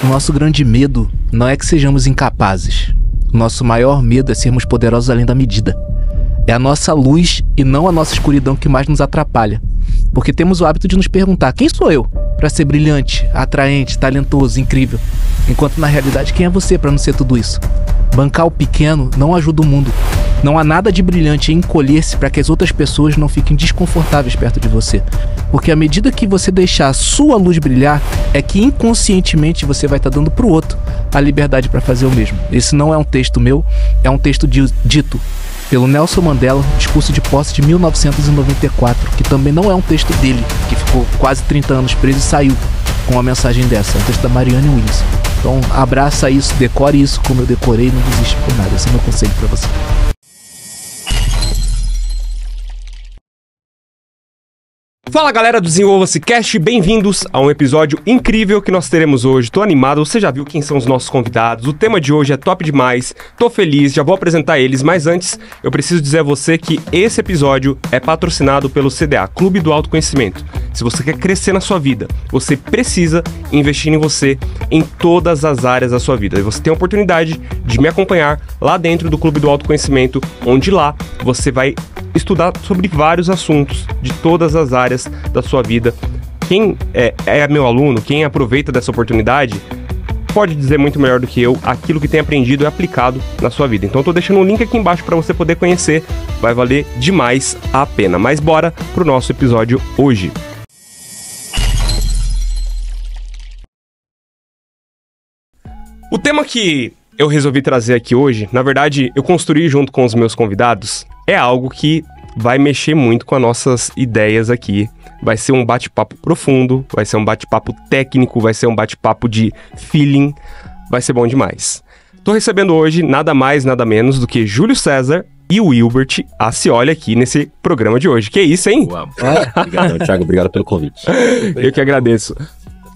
O nosso grande medo não é que sejamos incapazes. O nosso maior medo é sermos poderosos além da medida. É a nossa luz e não a nossa escuridão que mais nos atrapalha. Porque temos o hábito de nos perguntar: quem sou eu para ser brilhante, atraente, talentoso, incrível? Enquanto na realidade, quem é você para não ser tudo isso? Bancar o pequeno não ajuda o mundo. Não há nada de brilhante em encolher-se para que as outras pessoas não fiquem desconfortáveis perto de você. Porque à medida que você deixar a sua luz brilhar, é que inconscientemente você vai estar dando pro outro a liberdade para fazer o mesmo. Esse não é um texto meu, é um texto dito pelo Nelson Mandela, discurso de posse de 1994, que também não é um texto dele, que ficou quase 30 anos preso e saiu com uma mensagem dessa. É um texto da Marianne Williamson. Então abraça isso, decore isso como eu decorei, não desiste por nada. Esse é o meu conselho para você. Fala galera do Desenvolva-se Cast, bem-vindos a um episódio incrível que nós teremos hoje. Tô animado, você já viu quem são os nossos convidados, o tema de hoje é top demais, tô feliz, já vou apresentar eles, mas antes eu preciso dizer a você que esse episódio é patrocinado pelo CDA, Clube do Autoconhecimento. Se você quer crescer na sua vida, você precisa investir em você em todas as áreas da sua vida. E você tem a oportunidade de me acompanhar lá dentro do Clube do Autoconhecimento, onde lá você vai estudar sobre vários assuntos de todas as áreas da sua vida. Quem é meu aluno, quem aproveita dessa oportunidade, pode dizer muito melhor do que eu aquilo que tem aprendido e aplicado na sua vida. Então eu tô deixando um link aqui embaixo para você poder conhecer, vai valer demais a pena. Mas bora pro nosso episódio hoje. O tema que eu resolvi trazer aqui hoje, na verdade, eu construí junto com os meus convidados, é algo que vai mexer muito com as nossas ideias aqui. Vai ser um bate-papo profundo, vai ser um bate-papo técnico, vai ser um bate-papo de feeling, vai ser bom demais. Tô recebendo hoje nada mais, nada menos do que Júlio César e o Wilbert Acioli aqui nesse programa de hoje. Que isso, hein? Obrigado, Thiago, obrigado pelo convite. Eu que agradeço.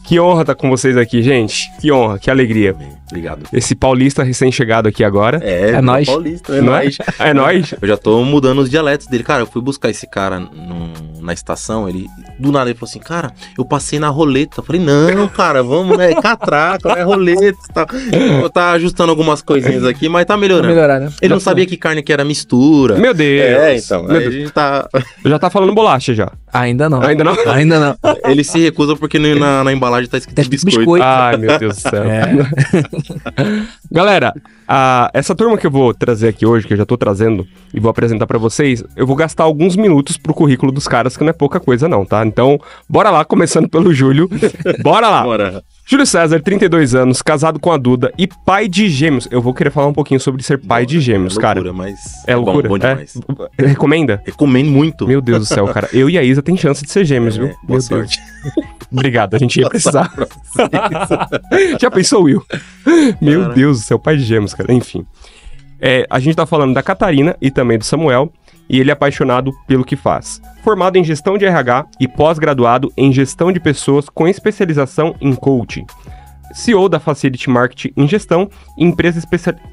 Que honra estar com vocês aqui, gente. Que honra, que alegria. Obrigado. Esse paulista recém-chegado aqui agora. É nóis. Paulista, é nóis. É nóis? Eu já tô mudando os dialetos dele. Cara, eu fui buscar esse cara na estação, do nada ele falou assim, cara, eu passei na roleta. Eu falei, não, cara, vamos, né, catraca, né, roleta e tal. Eu tá ajustando algumas coisinhas aqui, mas tá melhorando. Né? Ele não sabia que carne que era mistura. Meu Deus. Então, Meu aí Deus. a gente tá... Já tá falando bolacha já. Ainda não. Ainda não? Ainda não. Ele se recusa porque na embalagem tá escrito biscoito. Ai, meu Deus do céu. Galera, essa turma que eu vou trazer aqui hoje, que eu já tô trazendo e vou apresentar pra vocês, eu vou gastar alguns minutos pro currículo dos caras, que não é pouca coisa não, tá? Então, bora lá, começando pelo Júlio. Bora lá. Bora. Júlio César, 32 anos, casado com a Duda e pai de gêmeos. Eu vou querer falar um pouquinho sobre ser pai de gêmeos, loucura, cara. Mas É loucura? Bom demais. Recomenda? Recomendo muito. Meu Deus do céu, cara. Eu e a Isa tem chance de ser gêmeos, viu? Boa sorte. Obrigado, a gente ia precisar. Já pensou, Will? Meu Cara. Deus do céu, pai de gêmeos, cara. Enfim. A gente tá falando da Catarina e também do Samuel, e ele é apaixonado pelo que faz. Formado em gestão de RH e pós-graduado em gestão de pessoas com especialização em coaching. CEO da Facility Marketing em Gestão,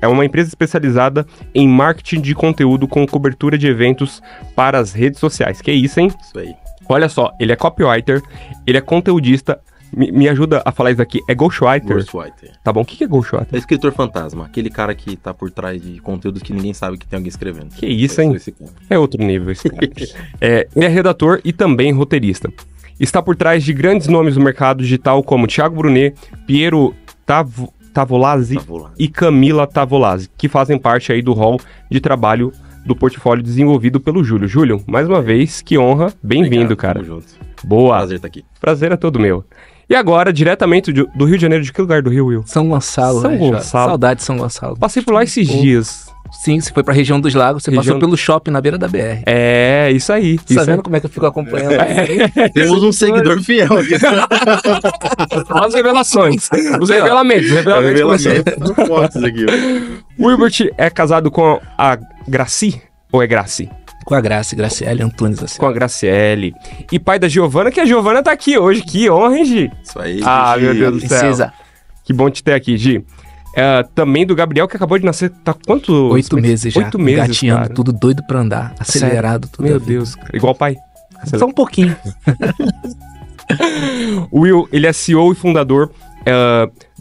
é uma empresa especializada em marketing de conteúdo com cobertura de eventos para as redes sociais. Que isso, hein? Isso aí. Olha só, ele é copywriter, ele é conteudista. Me ajuda a falar isso daqui. É ghostwriter? Ghostwriter. Tá bom, o que é ghostwriter? É escritor fantasma, aquele cara que tá por trás de conteúdos que ninguém sabe que tem alguém escrevendo. Que isso, hein? Esse cara. É outro nível esse cara. Ele é redator e também roteirista. Está por trás de grandes nomes do mercado digital como Thiago Brunet, Piero Tavolazzi e Camila Tavolazzi, que fazem parte aí do hall de trabalho do portfólio desenvolvido pelo Júlio. Júlio, mais uma vez, que honra. Bem-vindo, cara. Tamo junto. Boa. Prazer estar aqui. Prazer é todo meu. E agora, diretamente do Rio de Janeiro, de que lugar do Rio, Will? São Gonçalo. São Gonçalo. Saudade de São Gonçalo. Passei por lá esses dias. Sim, você foi pra região dos lagos, você passou pelo shopping na beira da BR. É, isso aí. Tá vendo como é que eu fico acompanhando? Temos um seguidor fiel aqui. As revelações. Os revelamentos. Muito fortes aqui. O Wilbert é casado com a Graci? Ou é Graci? Com a Graciele Antunes, assim. Com a Graciele. E pai da Giovana, que a Giovana tá aqui hoje. Que honra, hein, Gi? Isso aí. Ah, Gi. meu Deus do céu. Princesa. Que bom te ter aqui, Gi. Também do Gabriel, que acabou de nascer. Tá quantos? 8 meses já. 8 meses, gatinhando, cara. tudo doido pra andar. Acelerado, tudo. Meu Deus, cara. Igual o pai. Só um pouquinho. O Will, ele é CEO e fundador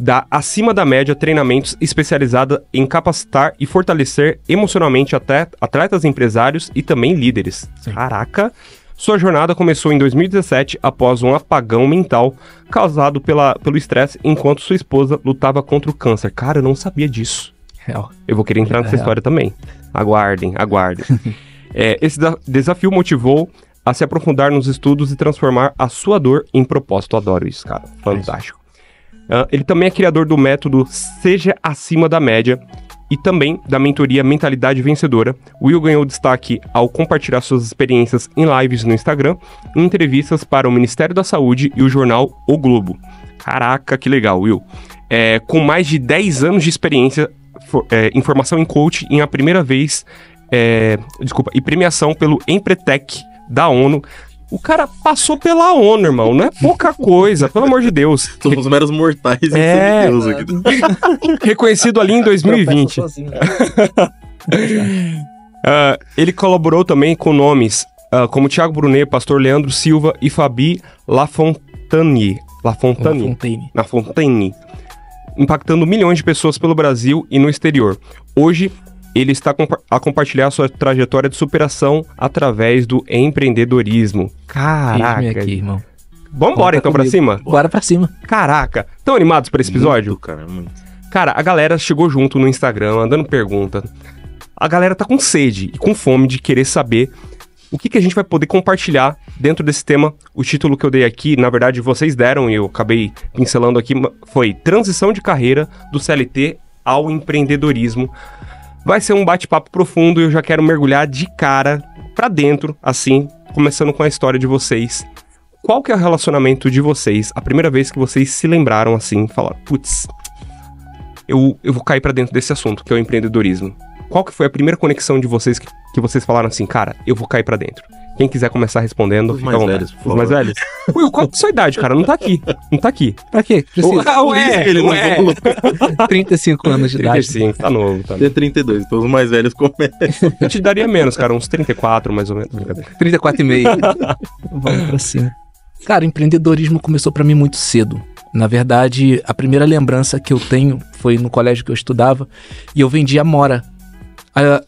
dá acima da média treinamentos especializados em capacitar e fortalecer emocionalmente até atletas, empresários e também líderes. Sim. Caraca! Sua jornada começou em 2017 após um apagão mental causado pelo estresse enquanto sua esposa lutava contra o câncer. Cara, eu não sabia disso. Real. Eu vou querer entrar nessa história também. Aguardem. Esse desafio motivou a se aprofundar nos estudos e transformar a sua dor em propósito. Adoro isso, cara. Fantástico. Ele também é criador do método Seja Acima da Média e também da mentoria Mentalidade Vencedora. Will ganhou destaque ao compartilhar suas experiências em lives no Instagram, em entrevistas para o Ministério da Saúde e o jornal O Globo. Caraca, que legal, Will. Com mais de 10 anos de experiência em formação em coach e a primeira vez, e premiação pelo Empretec da ONU. O cara passou pela ONU, irmão. Não é pouca coisa, pelo amor de Deus. Somos meros mortais e Deus aqui. Reconhecido ali em 2020. Ele colaborou também com nomes como Thiago Brunet, Pastor Leandro Silva e Fabi Lafontaine, impactando milhões de pessoas pelo Brasil e no exterior. Hoje, ele está a compartilhar sua trajetória de superação através do empreendedorismo. Caraca. Aqui, irmão. Vambora então pra cima? Bora pra cima. Caraca. Estão animados pra esse episódio? Muito, cara, muito. Cara, a galera chegou junto no Instagram, mandando pergunta. A galera tá com sede e com fome de querer saber o que a gente vai poder compartilhar dentro desse tema. O título que eu dei aqui, na verdade, vocês deram e eu acabei pincelando aqui, foi Transição de Carreira do CLT ao Empreendedorismo. Vai ser um bate-papo profundo e eu já quero mergulhar de cara pra dentro, assim, começando com a história de vocês. Qual que é o relacionamento de vocês? A primeira vez que vocês se lembraram assim, falaram, putz, eu vou cair pra dentro desse assunto, que é o empreendedorismo. Qual que foi a primeira conexão de vocês que vocês falaram assim, cara, eu vou cair pra dentro? Quem quiser começar respondendo, fica à vontade. Velhos, os mais velhos? Will, qual que é a sua idade, cara? Não tá aqui. Pra quê? Ué. 35 anos de idade. 35, tá novo. Tem 32, então os mais velhos começam. Eu te daria menos, cara, uns 34 mais ou menos. 34,5. Vamos pra cima. Cara, empreendedorismo começou pra mim muito cedo. Na verdade, a primeira lembrança que eu tenho foi no colégio que eu estudava e eu vendia amora.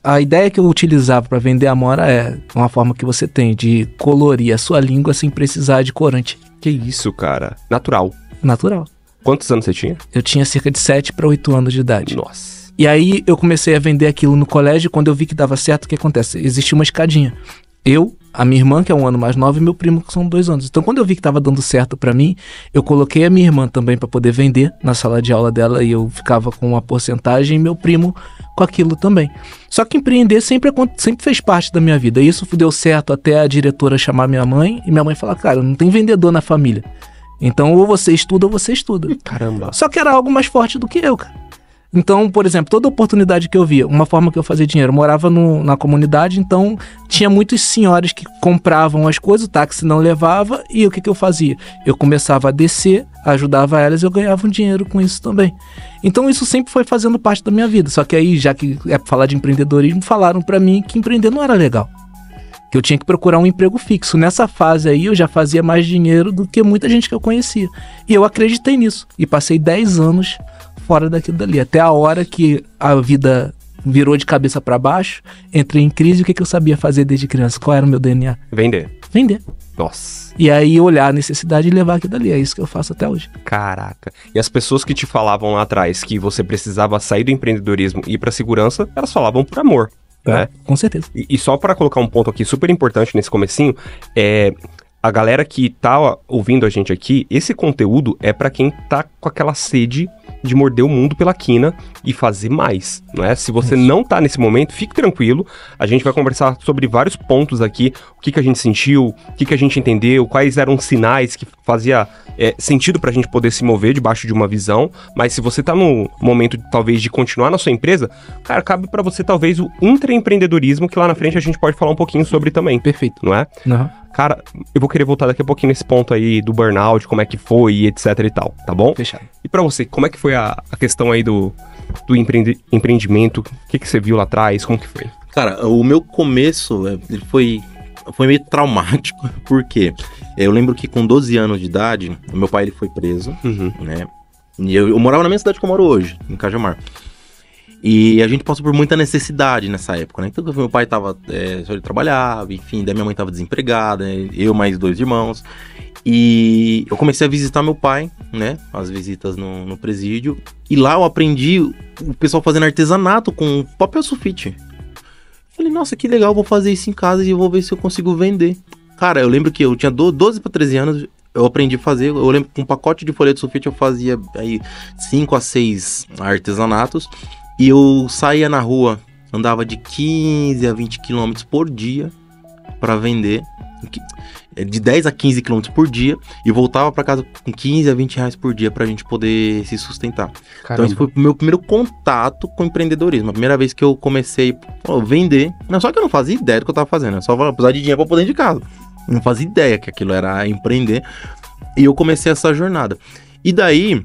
A ideia que eu utilizava para vender amora é uma forma que você tem de colorir a sua língua sem precisar de corante. Que isso, cara? Natural. Natural. Quantos anos você tinha? Eu tinha cerca de 7 para 8 anos de idade. Nossa. E aí eu comecei a vender aquilo no colégio e quando eu vi que dava certo, o que acontece? Existia uma escadinha. Eu, a minha irmã, que é um ano mais nova, e meu primo, que são 2 anos. Então, quando eu vi que tava dando certo pra mim, eu coloquei a minha irmã também pra poder vender na sala de aula dela e eu ficava com uma porcentagem e meu primo com aquilo também. Só que empreender sempre fez parte da minha vida. E isso deu certo até a diretora chamar minha mãe e minha mãe falar, cara, não tem vendedor na família. Então, ou você estuda ou você estuda. Caramba. Só que era algo mais forte do que eu, cara. Então, por exemplo, toda oportunidade que eu via, uma forma que eu fazia dinheiro, eu morava na comunidade, então tinha muitos senhores que compravam as coisas, o táxi não levava, e o que eu fazia? Eu começava a descer, ajudava elas e eu ganhava um dinheiro com isso também. Então isso sempre foi fazendo parte da minha vida, só que aí, já que é pra falar de empreendedorismo, falaram pra mim que empreender não era legal. Que eu tinha que procurar um emprego fixo. Nessa fase aí, eu já fazia mais dinheiro do que muita gente que eu conhecia. E eu acreditei nisso, e passei 10 anos fora daquilo dali, até a hora que a vida virou de cabeça pra baixo, entrei em crise. O que eu sabia fazer desde criança? Qual era o meu DNA? Vender. Nossa. E aí olhar a necessidade e levar aquilo dali. É isso que eu faço até hoje. Caraca. E as pessoas que te falavam lá atrás que você precisava sair do empreendedorismo e ir pra segurança, elas falavam por amor, né? Com certeza. E só para colocar um ponto aqui super importante nesse comecinho, a galera que tá ouvindo a gente aqui, esse conteúdo é pra quem tá com aquela sede de morder o mundo pela quina e fazer mais, não é? Se você não tá nesse momento, fique tranquilo, a gente vai conversar sobre vários pontos aqui, o que a gente sentiu, o que a gente entendeu, quais eram os sinais que fazia sentido pra gente poder se mover debaixo de uma visão, mas se você tá no momento, talvez, de continuar na sua empresa, cara, cabe pra você, talvez, o intraempreendedorismo, que lá na frente a gente pode falar um pouquinho sobre também. Perfeito. Não é? Uhum. Cara, eu vou querer voltar daqui a pouquinho nesse ponto aí do burnout, como é que foi e etc e tal, tá bom? Fechado. E pra você, como é que foi a questão aí do empreendimento? O que você viu lá atrás? Como que foi? Cara, o meu começo ele foi meio traumático, porque eu lembro que com 12 anos de idade, o meu pai ele foi preso, né? E eu morava na mesma cidade que eu moro hoje, em Cajamar. E a gente passou por muita necessidade nessa época, né? Então, meu pai tava, só ele trabalhava, enfim, daí minha mãe tava desempregada, né? Eu mais 2 irmãos. E eu comecei a visitar meu pai, né? As visitas no presídio. E lá eu aprendi o pessoal fazendo artesanato com papel sulfite. Falei, nossa, que legal, vou fazer isso em casa e vou ver se eu consigo vender. Cara, eu lembro que eu tinha 12 para 13 anos, eu aprendi a fazer. Eu lembro que com um pacote de folha de sulfite eu fazia aí 5 a 6 artesanatos. E eu saía na rua, andava de 15 a 20 quilômetros por dia para vender, de 10 a 15 quilômetros por dia, e voltava para casa com 15 a 20 reais por dia pra gente poder se sustentar. Caramba. Então esse foi o meu primeiro contato com empreendedorismo, a primeira vez que eu comecei a vender, não, só que eu não fazia ideia do que eu tava fazendo, eu só precisava de dinheiro pra poder ir de casa, eu não fazia ideia que aquilo era empreender, e eu comecei essa jornada. E daí,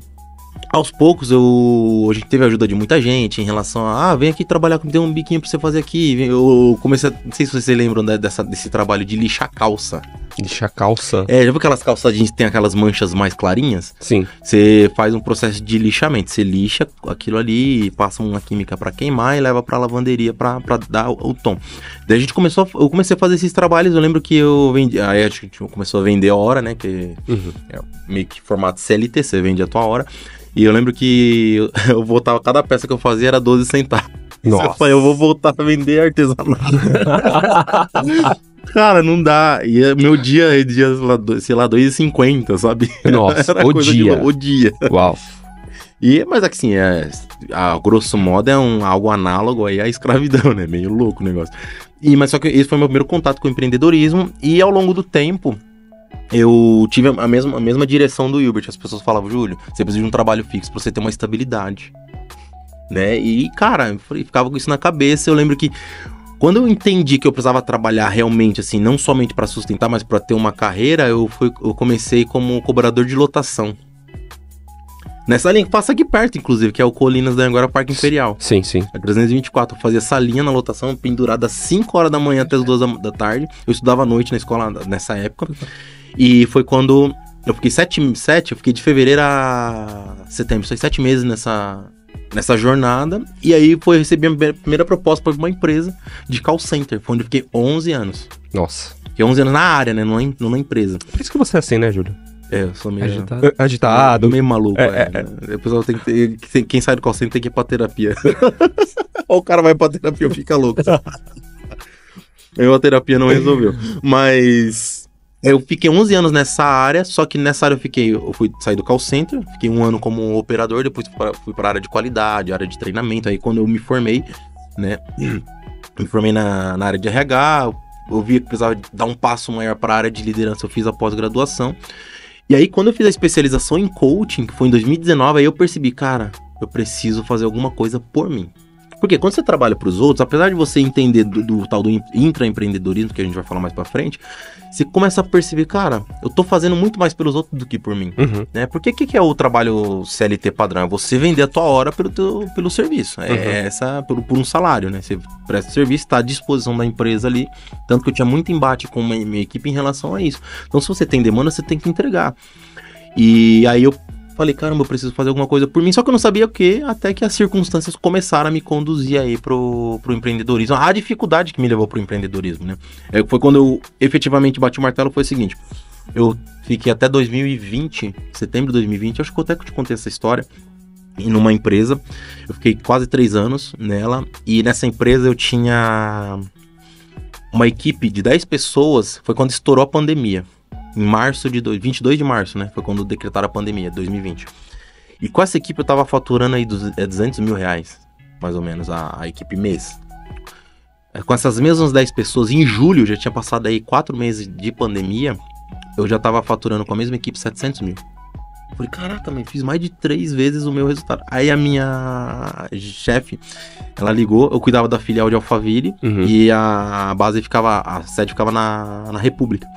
aos poucos, a gente teve a ajuda de muita gente em relação a, vem aqui trabalhar comigo, tem um biquinho pra você fazer aqui. Eu comecei não sei se vocês lembram desse trabalho de lixar calça. Lixar calça? Já viu aquelas calças jeans que tem aquelas manchas mais clarinhas? Sim. Você faz um processo de lixamento, você lixa aquilo ali, passa uma química pra queimar e leva pra lavanderia pra dar o tom. Daí eu comecei a fazer esses trabalhos, eu lembro que eu vendi, aí a gente começou a vender a hora, né, que é meio que formato CLT, você vende a tua hora. E eu lembro que eu voltava, cada peça que eu fazia era 12 centavos. Nossa. Eu falei, eu vou voltar a vender artesanato. Cara, não dá. E meu dia, sei lá, 2,50, sabe? Nossa, era o coisa dia. O dia. Uau. Mas assim, a grosso modo é algo análogo aí à escravidão, né? Meio louco o negócio. Mas só que esse foi meu primeiro contato com o empreendedorismo. E ao longo do tempo, eu tive a mesma direção do Hilbert. As pessoas falavam, Júlio, você precisa de um trabalho fixo pra você ter uma estabilidade, né? E, cara, eu ficava com isso na cabeça. Eu lembro que quando eu entendi que eu precisava trabalhar realmente, assim, não somente pra sustentar, mas pra ter uma carreira, eu comecei como cobrador de lotação. Nessa linha que passa aqui perto, inclusive, que é o Colinas da Anhanguera Parque Imperial. Sim, sim. A 324, eu fazia essa linha na lotação, pendurada às 5 horas da manhã até as 2 da tarde. Eu estudava à noite na escola nessa época. E foi quando eu fiquei eu fiquei de fevereiro a setembro, foi 7 meses nessa jornada. E aí recebi a primeira proposta para uma empresa de call center, foi onde eu fiquei 11 anos. Nossa. Fiquei 11 anos na área, né, não na empresa. Por isso que você é assim, né, Júlio? Eu sou meio agitado. Meio maluco, Depois eu tenho que quem sai do call center tem que ir pra terapia. Ou o cara vai pra terapia ou fica louco. Aí a terapia não resolveu. Mas eu fiquei 11 anos nessa área, só que nessa área eu fui sair do call center, fiquei 1 ano como operador, depois fui pra área de qualidade, área de treinamento. Aí quando eu me formei, né, me formei na área de RH, eu vi que precisava dar um passo maior pra área de liderança, eu fiz a pós-graduação. E aí, quando eu fiz a especialização em coaching, que foi em 2019, aí eu percebi, cara, eu preciso fazer alguma coisa por mim. Porque quando você trabalha para os outros, apesar de você entender do tal do intraempreendedorismo, que a gente vai falar mais pra frente, você começa a perceber, cara, eu tô fazendo muito mais pelos outros do que por mim. Né? Porque o que é o trabalho CLT padrão? É você vender a tua hora pelo serviço. Por um salário, né? Você presta serviço, está à disposição da empresa ali. Tanto que eu tinha muito embate com minha equipe em relação a isso. Então, se você tem demanda, você tem que entregar. E aí eu falei, caramba, eu preciso fazer alguma coisa por mim, só que eu não sabia o que, até que as circunstâncias começaram a me conduzir aí pro empreendedorismo. A dificuldade que me levou pro empreendedorismo, né? Foi quando eu efetivamente bati o martelo, foi o seguinte, eu fiquei até 2020, setembro de 2020, acho que eu até te contei essa história, numa empresa, eu fiquei quase 3 anos nela, e nessa empresa eu tinha uma equipe de 10 pessoas, foi quando estourou a pandemia. Em 22 de março, né? Foi quando decretaram a pandemia, 2020. E com essa equipe eu tava faturando aí 200 mil reais, mais ou menos, a equipe mês. Com essas mesmas 10 pessoas, em julho, já tinha passado aí 4 meses de pandemia, eu já tava faturando com a mesma equipe 700 mil. Falei, caraca, mas fiz mais de 3 vezes o meu resultado. Aí a minha chefe, ela ligou, eu cuidava da filial de Alphaville, e a base a sede ficava na República.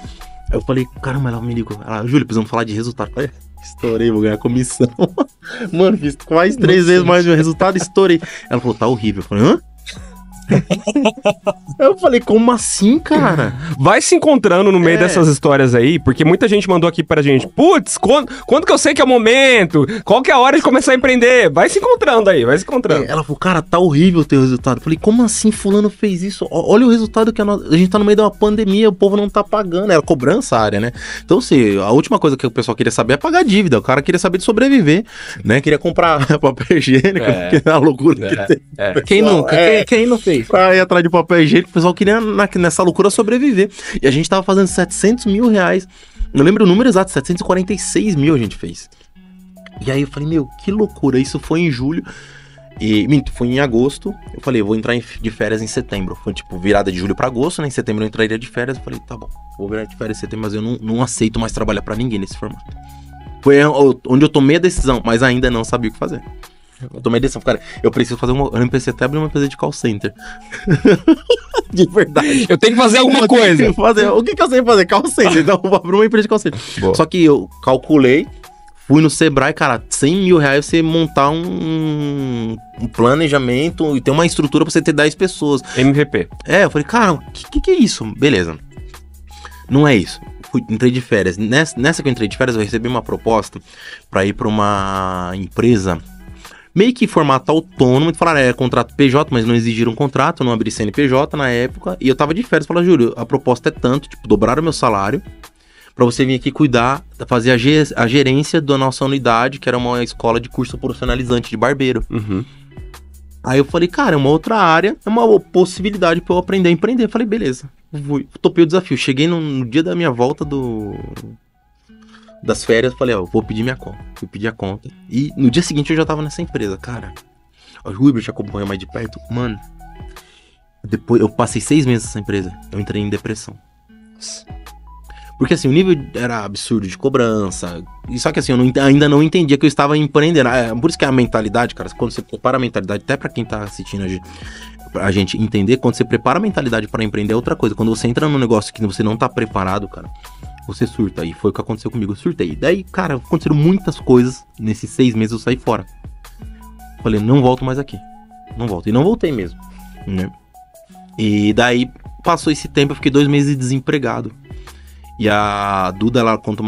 Aí eu falei, caramba, ela me ligou. Ela, Júlio, precisamos falar de resultado. Eu falei, estourei, vou ganhar comissão. Mano, fiz quase 3 vezes mais meu resultado, estourei. Ela falou, tá horrível. Eu falei, hã? Eu falei, como assim, cara? Vai se encontrando no meio dessas histórias aí, porque muita gente mandou aqui pra gente, putz, quando que eu sei que é o momento? Qual que é a hora de começar a empreender? Vai se encontrando aí, vai se encontrando. Ela falou, cara, tá horrível o teu resultado. Eu falei, como assim fulano fez isso? Olha o resultado que a gente tá no meio de uma pandemia, o povo não tá pagando, era cobrança a área, né? Então, assim, a última coisa que o pessoal queria saber é pagar a dívida, o cara queria saber de sobreviver, né? Queria comprar papel higiênico, que é a loucura que tem. Quem nunca? Quem não fez? Pra ir atrás de papel higiênico, o pessoal queria nessa loucura sobreviver. E a gente tava fazendo 700 mil reais. Eu lembro o número exato, 746 mil a gente fez. E aí eu falei, meu, que loucura. Isso foi em julho. Foi em agosto. Eu falei, eu vou entrar de férias em setembro. Foi tipo virada de julho pra agosto, né? Em setembro eu entraria de férias. Eu falei, tá bom, vou virar de férias em setembro, mas eu não aceito mais trabalhar pra ninguém nesse formato. Foi onde eu tomei a decisão, mas ainda não sabia o que fazer. Eu tomei a decisão, cara, eu preciso fazer eu pensei até abrir uma empresa de call center. De verdade. Eu tenho que fazer alguma coisa. O que eu sei fazer? Call center. Então eu vou abrir uma empresa de call center. Boa. Só que eu calculei, fui no Sebrae, cara, 100 mil reais você montar um planejamento e ter uma estrutura pra você ter 10 pessoas. MVP. Eu falei, cara, o que é isso? Beleza. Não é isso. Entrei de férias. Nessa que eu entrei de férias, eu recebi uma proposta pra ir pra uma empresa meio que formato autônomo, e falaram, contrato PJ, mas não exigiram contrato, não abri CNPJ na época, e eu tava de férias, falaram, Júlio, a proposta é tanto, tipo, dobraram meu salário, pra você vir aqui cuidar, fazer a gerência da nossa unidade, que era uma escola de curso profissionalizante de barbeiro. Uhum. Aí eu falei, cara, é uma outra área, é uma possibilidade pra eu aprender a empreender. Eu falei, beleza, topei o desafio. Cheguei no dia da minha volta das férias, falei, vou pedir minha conta. Fui pedir a conta. E no dia seguinte eu já tava nessa empresa, cara. O Rubio já acompanhou mais de perto. Mano, depois eu passei 6 meses nessa empresa. Eu entrei em depressão. Porque assim, o nível era absurdo de cobrança. E só que assim, eu ainda não entendia que eu estava empreendendo. Por isso que a mentalidade, cara, quando você compara a mentalidade, até pra quem tá assistindo a gente entender, quando você prepara a mentalidade pra empreender é outra coisa. Quando você entra num negócio que você não tá preparado, cara, você surta. E foi o que aconteceu comigo, eu surtei. Daí, cara, aconteceram muitas coisas. Nesses 6 meses eu saí fora. Falei, não volto mais aqui. Não volto. E não voltei mesmo, né? E daí, passou esse tempo, eu fiquei 2 meses desempregado. E a Duda, ela conta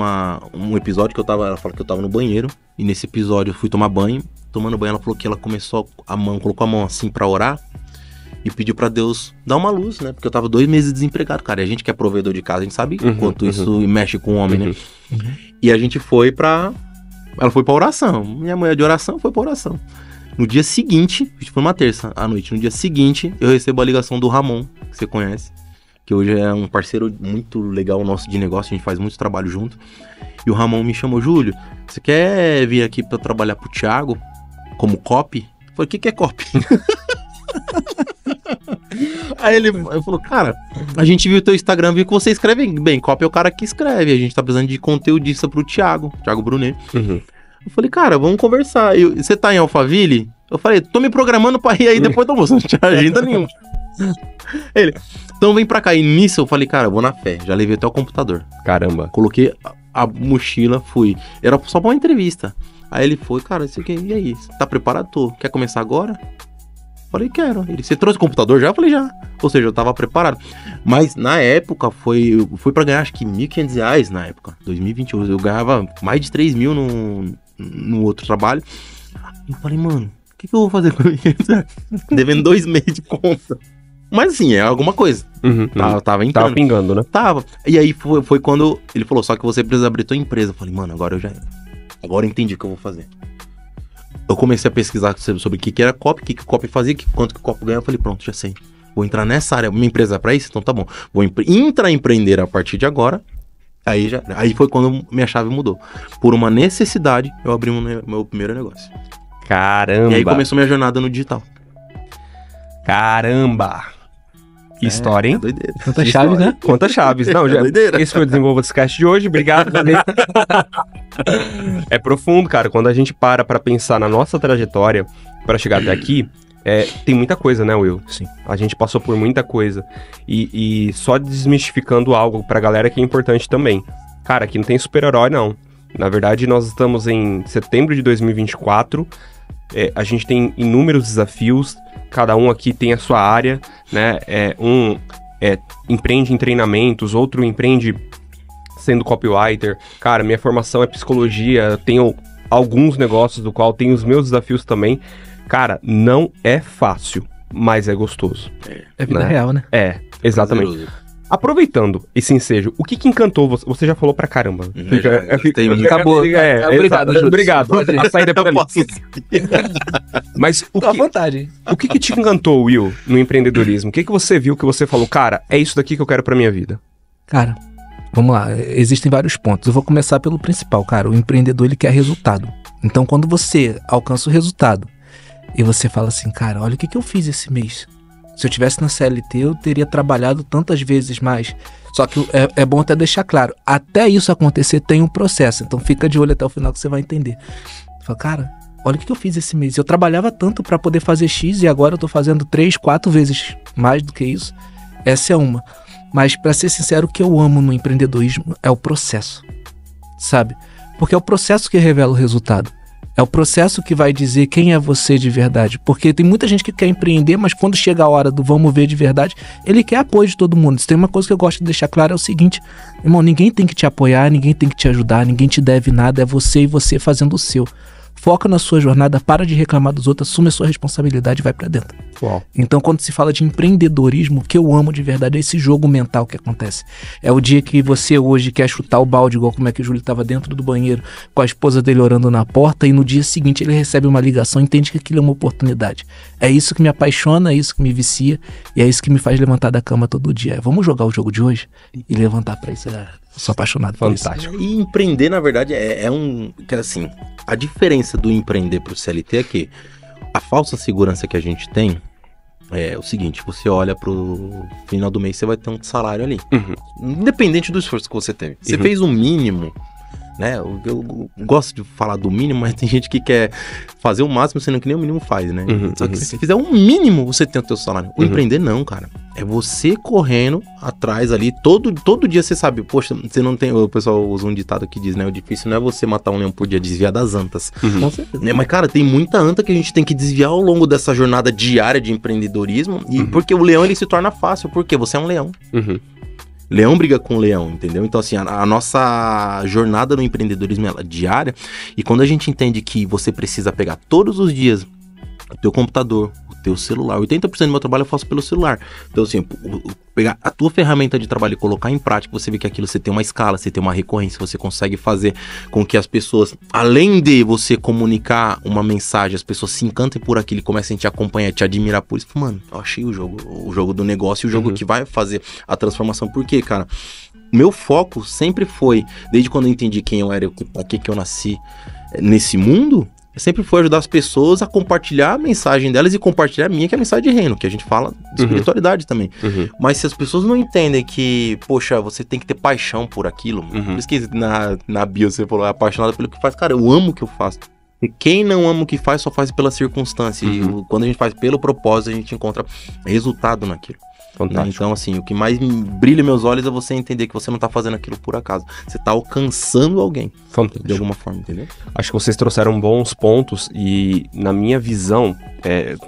um episódio que ela fala que eu tava no banheiro. E nesse episódio eu fui tomar banho. Tomando banho, ela falou que ela colocou a mão assim pra orar. E pediu pra Deus dar uma luz, né? Porque eu tava 2 meses desempregado, cara. E a gente que é provedor de casa, a gente sabe quanto isso mexe com o homem, né? E a gente foi ela foi pra oração. Minha mulher de oração foi pra oração. No dia seguinte, foi uma terça à noite. No dia seguinte, eu recebo a ligação do Ramon, que você conhece. Que hoje é um parceiro muito legal nosso de negócio. A gente faz muito trabalho junto. E o Ramon me chamou, Júlio, você quer vir aqui pra trabalhar pro Thiago como copy? Eu falei, o que é copy? Aí ele falou, cara, a gente viu o teu Instagram, viu que você escreve bem. Copy é o cara que escreve, a gente tá precisando de conteudista pro Thiago Brunet. Eu falei, cara, vamos conversar. Você tá em Alphaville? Eu falei, tô me programando pra ir aí depois do almoço, não tinha agenda nenhuma. Ele, então vem pra cá. E nisso eu falei, cara, eu vou na fé. Já levei até o computador. Caramba. Coloquei a mochila, fui. Era só pra uma entrevista. Aí ele foi, cara, e aí? Tá preparado? Tô. Quer começar agora? Falei, quero. Ele, você trouxe o computador já? Eu falei, já. Ou seja, eu tava preparado. Mas na época foi pra ganhar acho que R$1.500 na época. 2021. Eu ganhava mais de 3 mil no outro trabalho. E eu falei, mano, o que eu vou fazer com R$1.500? Devendo 2 meses de conta. Mas assim, é alguma coisa. Tava entrando. Tava pingando, né? Tava. E aí foi quando ele falou, só que você precisa abrir tua empresa. Eu falei, mano, agora eu entendi o que eu vou fazer. Eu comecei a pesquisar sobre o que era copy, o que o copy fazia, quanto que o copy ganhava. Eu falei, pronto, já sei. Vou entrar nessa área. Minha empresa é pra isso? Então tá bom. Vou empreender a partir de agora. Aí foi quando minha chave mudou. Por uma necessidade, eu abri meu primeiro negócio. Caramba! E aí começou minha jornada no digital. Caramba! Que história, hein? Doideira. Quantas chaves, né? Quantas chaves. Não, já. Esse foi o Desenvolva-se Cast de hoje. Obrigado, valeu. É profundo, cara. Quando a gente para pra pensar na nossa trajetória pra chegar até aqui, tem muita coisa, né, Will? Sim. A gente passou por muita coisa. E só desmistificando algo pra galera que é importante também. Cara, aqui não tem super-herói, não. Na verdade, nós estamos em setembro de 2024. a gente tem inúmeros desafios, cada um aqui tem a sua área, né? Um empreende em treinamentos, outro empreende sendo copywriter. Cara, minha formação é psicologia, eu tenho alguns negócios do qual tenho os meus desafios também. Cara, não é fácil, mas é gostoso. É vida real, né? Exatamente. Prazeroso. Aproveitando esse ensejo, o que encantou você? Você já falou pra caramba. Acabou. Obrigado, Júlio. Obrigado. A saída é por ali. Mas Tô à vontade. o que te encantou, Will, no empreendedorismo? O que você viu que você falou, cara, é isso daqui que eu quero pra minha vida? Cara, vamos lá. Existem vários pontos. Eu vou começar pelo principal, cara. O empreendedor, ele quer resultado. Então, quando você alcança o resultado e você fala assim, cara, olha o que eu fiz esse mês. Se eu tivesse na CLT, eu teria trabalhado tantas vezes mais. Só que é bom até deixar claro, até isso acontecer tem um processo. Então fica de olho até o final que você vai entender. Você fala, cara, olha o que eu fiz esse mês. Eu trabalhava tanto para poder fazer X e agora eu tô fazendo 3, 4 vezes mais do que isso. Essa é uma. Mas para ser sincero, o que eu amo no empreendedorismo é o processo. Sabe? Porque é o processo que revela o resultado. É o processo que vai dizer quem é você de verdade. Porque tem muita gente que quer empreender, mas quando chega a hora do vamos ver de verdade, ele quer apoio de todo mundo. Se tem uma coisa que eu gosto de deixar claro é o seguinte, irmão, ninguém tem que te apoiar, ninguém tem que te ajudar, ninguém te deve nada, é você e você fazendo o seu. Foca na sua jornada, para de reclamar dos outros, assume a sua responsabilidade e vai pra dentro. Uau. Então, quando se fala de empreendedorismo, o que eu amo de verdade é esse jogo mental que acontece. É o dia que você hoje quer chutar o balde, igual como é que o Júlio estava dentro do banheiro, com a esposa dele orando na porta, e no dia seguinte ele recebe uma ligação e entende que aquilo é uma oportunidade. É isso que me apaixona, é isso que me vicia, e é isso que me faz levantar da cama todo dia. Vamos jogar o jogo de hoje e levantar pra isso. Eu sou apaixonado por isso. Fantástico. E empreender, na verdade, que assim, a diferença do empreender pro CLT é que a falsa segurança que a gente tem é o seguinte, você olha pro final do mês, você vai ter um salário ali. Independente do esforço que você teve. Você fez o mínimo, né? Eu gosto de falar do mínimo, mas tem gente que quer fazer o máximo, sendo que nem o mínimo faz, né? Só que se você fizer o mínimo, você tem o teu salário. O empreender não, cara. É você correndo atrás ali, todo dia você sabe, poxa, você não tem, o pessoal usa um ditado que diz, né? O difícil não é você matar um leão por dia, desviar das antas. Com certeza. Mas, cara, tem muita anta que a gente tem que desviar ao longo dessa jornada diária de empreendedorismo, e porque o leão, ele se torna fácil, porque você é um leão. Leão briga com leão, entendeu? Então, assim, a nossa jornada no empreendedorismo é diária, e quando a gente entende que você precisa pegar todos os dias o teu computador, o teu celular, 80% do meu trabalho eu faço pelo celular. Então, assim, pegar a tua ferramenta de trabalho e colocar em prática, você vê que aquilo você tem uma escala, você tem uma recorrência, você consegue fazer com que as pessoas, além de você comunicar uma mensagem, as pessoas se encantem por aquilo e comecem a te acompanhar, te admirar por isso. Mano, eu achei o jogo do negócio, o jogo que vai fazer a transformação. Por quê, cara? Meu foco sempre foi, desde quando eu entendi quem eu era, pra que eu nasci nesse mundo, sempre foi ajudar as pessoas a compartilhar a mensagem delas e compartilhar a minha, que é a mensagem de reino, que a gente fala de espiritualidade também. Mas se as pessoas não entendem que, poxa, você tem que ter paixão por aquilo, por isso que na bio você falou, é apaixonado pelo que faz. Cara, eu amo o que eu faço. E quem não ama o que faz, só faz pela circunstância. E quando a gente faz pelo propósito, a gente encontra resultado naquilo. Fantástico. Então, assim, o que mais brilha meus olhos é você entender que você não tá fazendo aquilo por acaso. Você tá alcançando alguém. Fantástico. De alguma forma, entendeu? Acho que vocês trouxeram bons pontos e, na minha visão,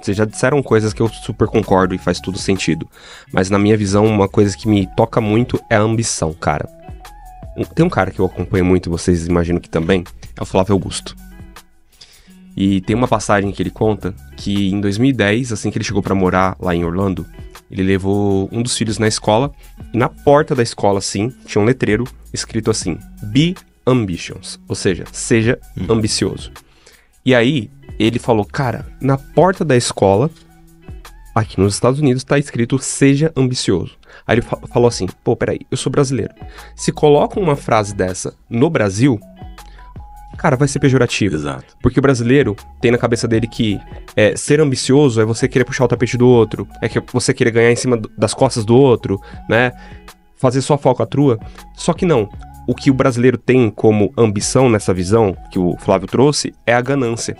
vocês já disseram coisas que eu super concordo e faz tudo sentido. Mas, na minha visão, uma coisa que me toca muito é a ambição, cara. Tem um cara que eu acompanho muito, vocês imaginam que também, é o Flávio Augusto. E tem uma passagem que ele conta que, em 2010, assim que ele chegou pra morar lá em Orlando, ele levou um dos filhos na escola, e na porta da escola, assim, tinha um letreiro escrito assim, Be Ambitious, ou seja, seja ambicioso. E aí, ele falou, cara, na porta da escola, aqui nos Estados Unidos, tá escrito, seja ambicioso. Aí ele falou assim, pô, peraí, eu sou brasileiro. Se colocam uma frase dessa no Brasil, cara, vai ser pejorativo. Exato. Porque o brasileiro tem na cabeça dele que ser ambicioso é você querer puxar o tapete do outro, é que você querer ganhar em cima das costas do outro, né? Fazer sua falcatrua. Só que não. O que o brasileiro tem como ambição nessa visão que o Flávio trouxe é a ganância.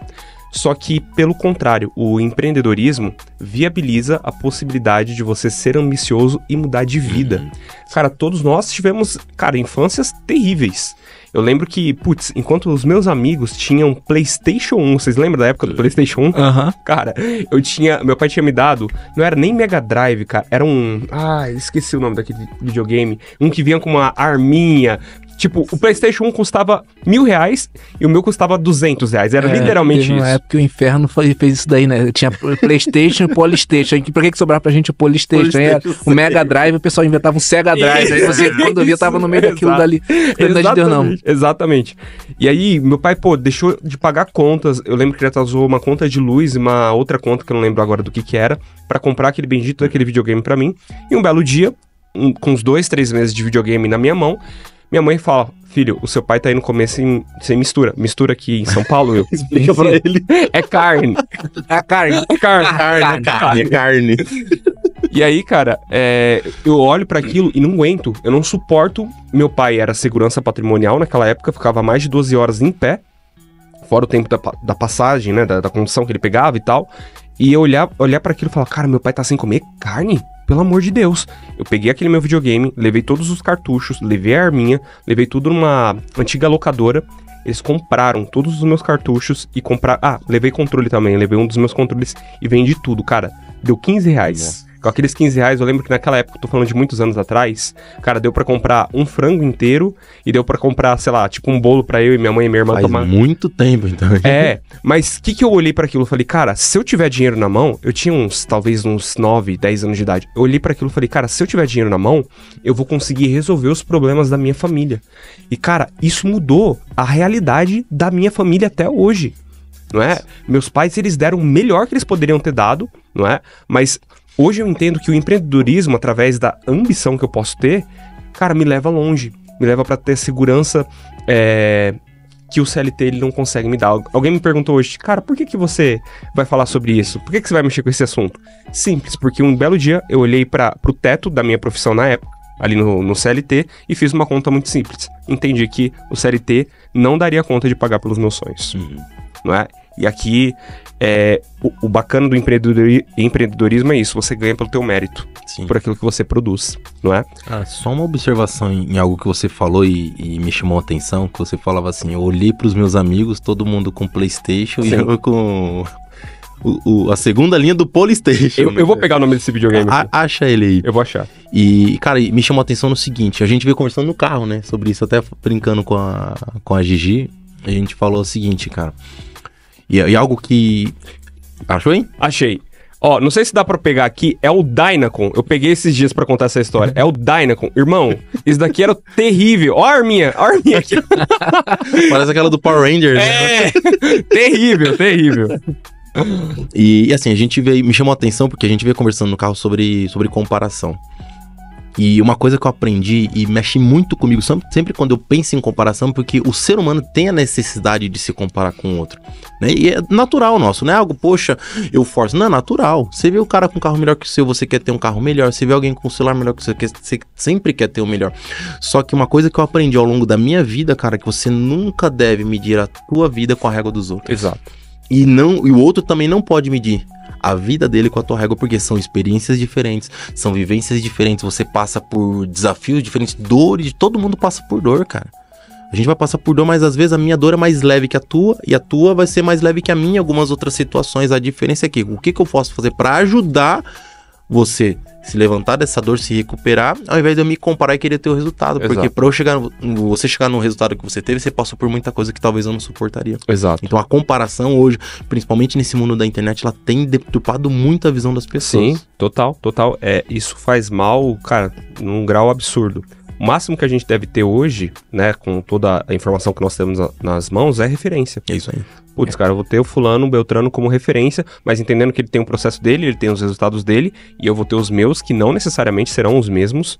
Só que, pelo contrário, o empreendedorismo viabiliza a possibilidade de você ser ambicioso e mudar de vida. Cara, todos nós tivemos, cara, infâncias terríveis. Eu lembro que, putz, enquanto os meus amigos tinham PlayStation 1, vocês lembram da época do PlayStation 1? Cara, meu pai tinha me dado, não era nem Mega Drive, cara, era um... esqueci o nome daquele videogame. Um que vinha com uma arminha. Tipo, o PlayStation 1 custava R$1.000 e o meu custava R$200. Era literalmente isso. Na época que o inferno fez isso daí, né? Tinha PlayStation e Polystation. Por que sobrava pra gente o Polystation? O Mega Drive, o pessoal inventava um Sega Drive. Aí você, quando via, tava no meio daquilo dali. Exatamente. E aí, meu pai, deixou de pagar contas. Eu lembro que ele atrasou uma conta de luz e uma outra conta, que eu não lembro agora do que era, pra comprar aquele bendito daquele videogame pra mim. E um belo dia, com uns 2, 3 meses de videogame na minha mão, minha mãe fala: filho, o seu pai tá indo comer sem mistura. Mistura aqui em São Paulo, eu Explica pra ele. É carne. É carne. E aí, cara, eu olho pra aquilo e não aguento. Eu não suporto. Meu pai era segurança patrimonial naquela época, ficava mais de 12 horas em pé, fora o tempo da passagem, né, da condução que ele pegava e tal. E eu olhar pra aquilo e falar: cara, meu pai tá sem comer carne? Pelo amor de Deus. Eu peguei aquele meu videogame, levei todos os cartuchos, levei a arminha, levei tudo numa antiga locadora. Eles compraram todos os meus cartuchos e compraram... levei controle também, levei um dos meus controles e vendi tudo, cara. Deu R$15. Com aqueles R$15, eu lembro que naquela época, tô falando de muitos anos atrás, cara, deu pra comprar um frango inteiro e deu pra comprar, sei lá, tipo um bolo pra eu e minha mãe e minha irmã tomar. Faz muito tempo, então. Mas o que eu olhei pra aquilo? Eu falei, cara, se eu tiver dinheiro na mão, eu tinha talvez uns 9, 10 anos de idade. Eu olhei pra aquilo e falei, cara, se eu tiver dinheiro na mão, eu vou conseguir resolver os problemas da minha família. E, cara, isso mudou a realidade da minha família até hoje, não é? Meus pais, eles deram o melhor que eles poderiam ter dado, não é? Mas... hoje eu entendo que o empreendedorismo, através da ambição que eu posso ter, cara, me leva longe. Me leva pra ter segurança que o CLT ele não consegue me dar. Alguém me perguntou hoje, cara, por que você vai falar sobre isso? Por que você vai mexer com esse assunto? Simples, porque um belo dia eu olhei pro teto da minha profissão na época, ali no CLT, e fiz uma conta muito simples. Entendi que o CLT não daria conta de pagar pelos meus sonhos. Não é? E aqui... o bacana do empreendedorismo é isso, você ganha pelo teu mérito. Sim. Por aquilo que você produz, não é? Só uma observação em algo que você falou e me chamou a atenção, que você falava assim, eu olhei pros meus amigos, todo mundo com PlayStation. Sim. E eu com a segunda linha do Polystation. Eu vou pegar o nome desse videogame aqui. Acha ele aí. Eu vou achar. E, cara, me chamou a atenção no seguinte, a gente veio conversando no carro, né, sobre isso, até brincando com a Gigi, a gente falou o seguinte, cara, e algo que... Achou, hein? Achei. Ó, não sei se dá pra pegar aqui, é o Dynacon. Eu peguei esses dias pra contar essa história. É o Dynacon. Irmão, isso daqui era terrível. Ó a arminha aqui. Parece aquela do Power Rangers. Terrível. E assim, me chamou a atenção porque a gente veio conversando no carro sobre comparação. E uma coisa que eu aprendi e mexe muito comigo, sempre quando eu penso em comparação, porque o ser humano tem a necessidade de se comparar com o outro, né? E é natural nosso, não é algo, poxa, eu forço. Não, é natural. Você vê o cara com um carro melhor que o seu, você quer ter um carro melhor. Você vê alguém com um celular melhor que o seu, você sempre quer ter o melhor. Só que uma coisa que eu aprendi ao longo da minha vida, cara, que você nunca deve medir a tua vida com a régua dos outros. Exato. E o outro também não pode medir a vida dele com a tua régua, porque são experiências diferentes, são vivências diferentes, você passa por desafios diferentes, dores, todo mundo passa por dor, cara. A gente vai passar por dor, mas às vezes a minha dor é mais leve que a tua, e a tua vai ser mais leve que a minha em algumas outras situações. A diferença é que, o que eu posso fazer para ajudar você se levantar dessa dor, se recuperar, ao invés de eu me comparar e querer ter o resultado. Exato. Porque pra você chegar no resultado que você teve, você passou por muita coisa que talvez eu não suportaria. Exato. Então a comparação hoje, principalmente nesse mundo da internet, ela tem deturpado muito a visão das pessoas. Sim, total. Isso faz mal, cara, num grau absurdo. O máximo que a gente deve ter hoje, né, com toda a informação que nós temos nas mãos, é referência. É isso aí. Putz, cara, eu vou ter o fulano, o Beltrano como referência, mas entendendo que ele tem um processo dele, ele tem os resultados dele, e eu vou ter os meus, que não necessariamente serão os mesmos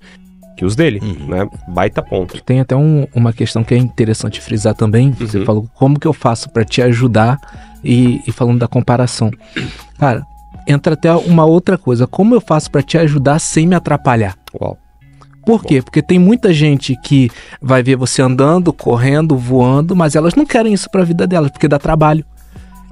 que os dele, né? Baita ponto. Tem até uma questão que é interessante frisar também. Você falou, como que eu faço pra te ajudar? E falando da comparação. Cara, entra até uma outra coisa. Como eu faço pra te ajudar sem me atrapalhar? Uau. Por quê? Porque tem muita gente que vai ver você andando, correndo, voando, mas elas não querem isso pra vida delas, porque dá trabalho.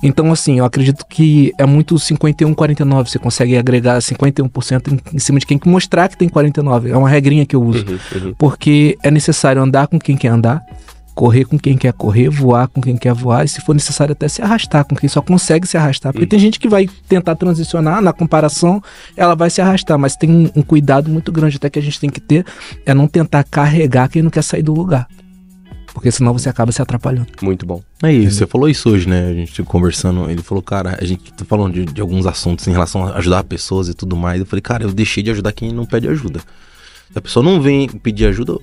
Então, assim, eu acredito que é muito 51-49. Você consegue agregar 51% em cima de quem mostrar que tem 49%. É uma regrinha que eu uso. Porque é necessário andar com quem quer andar, correr com quem quer correr, voar com quem quer voar, e se for necessário até se arrastar com quem só consegue se arrastar. Porque tem gente que vai tentar transicionar, na comparação, ela vai se arrastar, mas tem um cuidado muito grande até que a gente tem que ter, é não tentar carregar quem não quer sair do lugar. Porque senão você acaba se atrapalhando. Muito bom. É isso, você falou isso hoje, né? A gente conversando, ele falou, cara, a gente tá falando de alguns assuntos em relação a ajudar pessoas e tudo mais. Eu falei, cara, eu deixei de ajudar quem não pede ajuda. Se a pessoa não vem pedir ajuda,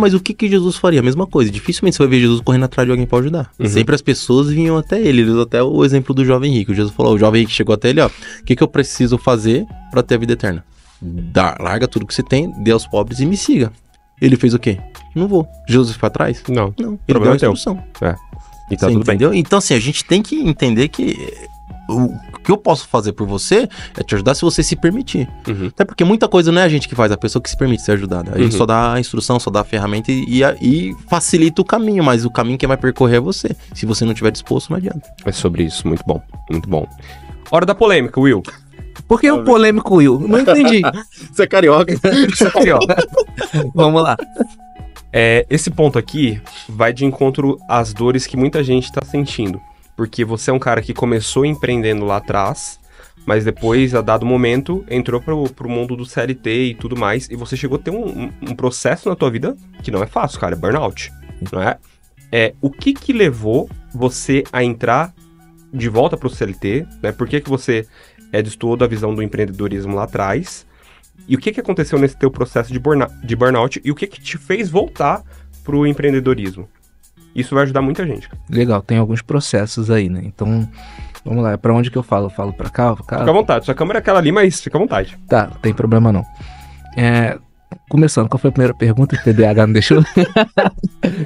mas o que Jesus faria? A mesma coisa. Dificilmente você vai ver Jesus correndo atrás de alguém pra ajudar. Sempre as pessoas vinham até ele. Ele usou até o exemplo do jovem rico. Jesus falou, o jovem rico chegou até ele, ó, o que eu preciso fazer pra ter a vida eterna? Larga tudo que você tem, dê aos pobres e me siga. Ele fez o quê? Não vou. Jesus foi pra trás? Não. Ele deu a instrução. E tá tudo entendeu? bem. Então, assim, a gente tem que entender que o que eu posso fazer por você é te ajudar se você se permitir. Até porque muita coisa não é a gente que faz, é a pessoa que se permite ser ajudada. A gente só dá a instrução, só dá a ferramenta e facilita o caminho, mas o caminho que vai percorrer é você. Se você não estiver disposto, não adianta. É sobre isso, muito bom, muito bom. Hora da polêmica, Will. Por que o polêmico, Will? Não entendi. Você é carioca. Vamos lá. Esse ponto aqui vai de encontro às dores que muita gente tá sentindo. Porque você é um cara que começou empreendendo lá atrás, mas depois, a dado momento, entrou pro mundo do CLT e tudo mais, e você chegou a ter um processo na tua vida que não é fácil, cara, é burnout, não é? O que levou você a entrar de volta pro CLT, né? Por que você destoou da visão do empreendedorismo lá atrás? E o que aconteceu nesse teu processo de burnout? E o que te fez voltar pro empreendedorismo? Isso vai ajudar muita gente. Legal, tem alguns processos aí, né? Então, vamos lá. Pra onde que eu falo? Eu falo pra cá? Fica à vontade. Sua câmera é aquela ali, mas fica à vontade. Tá, não tem problema não. Começando, qual foi a primeira pergunta? O TDAH não deixou?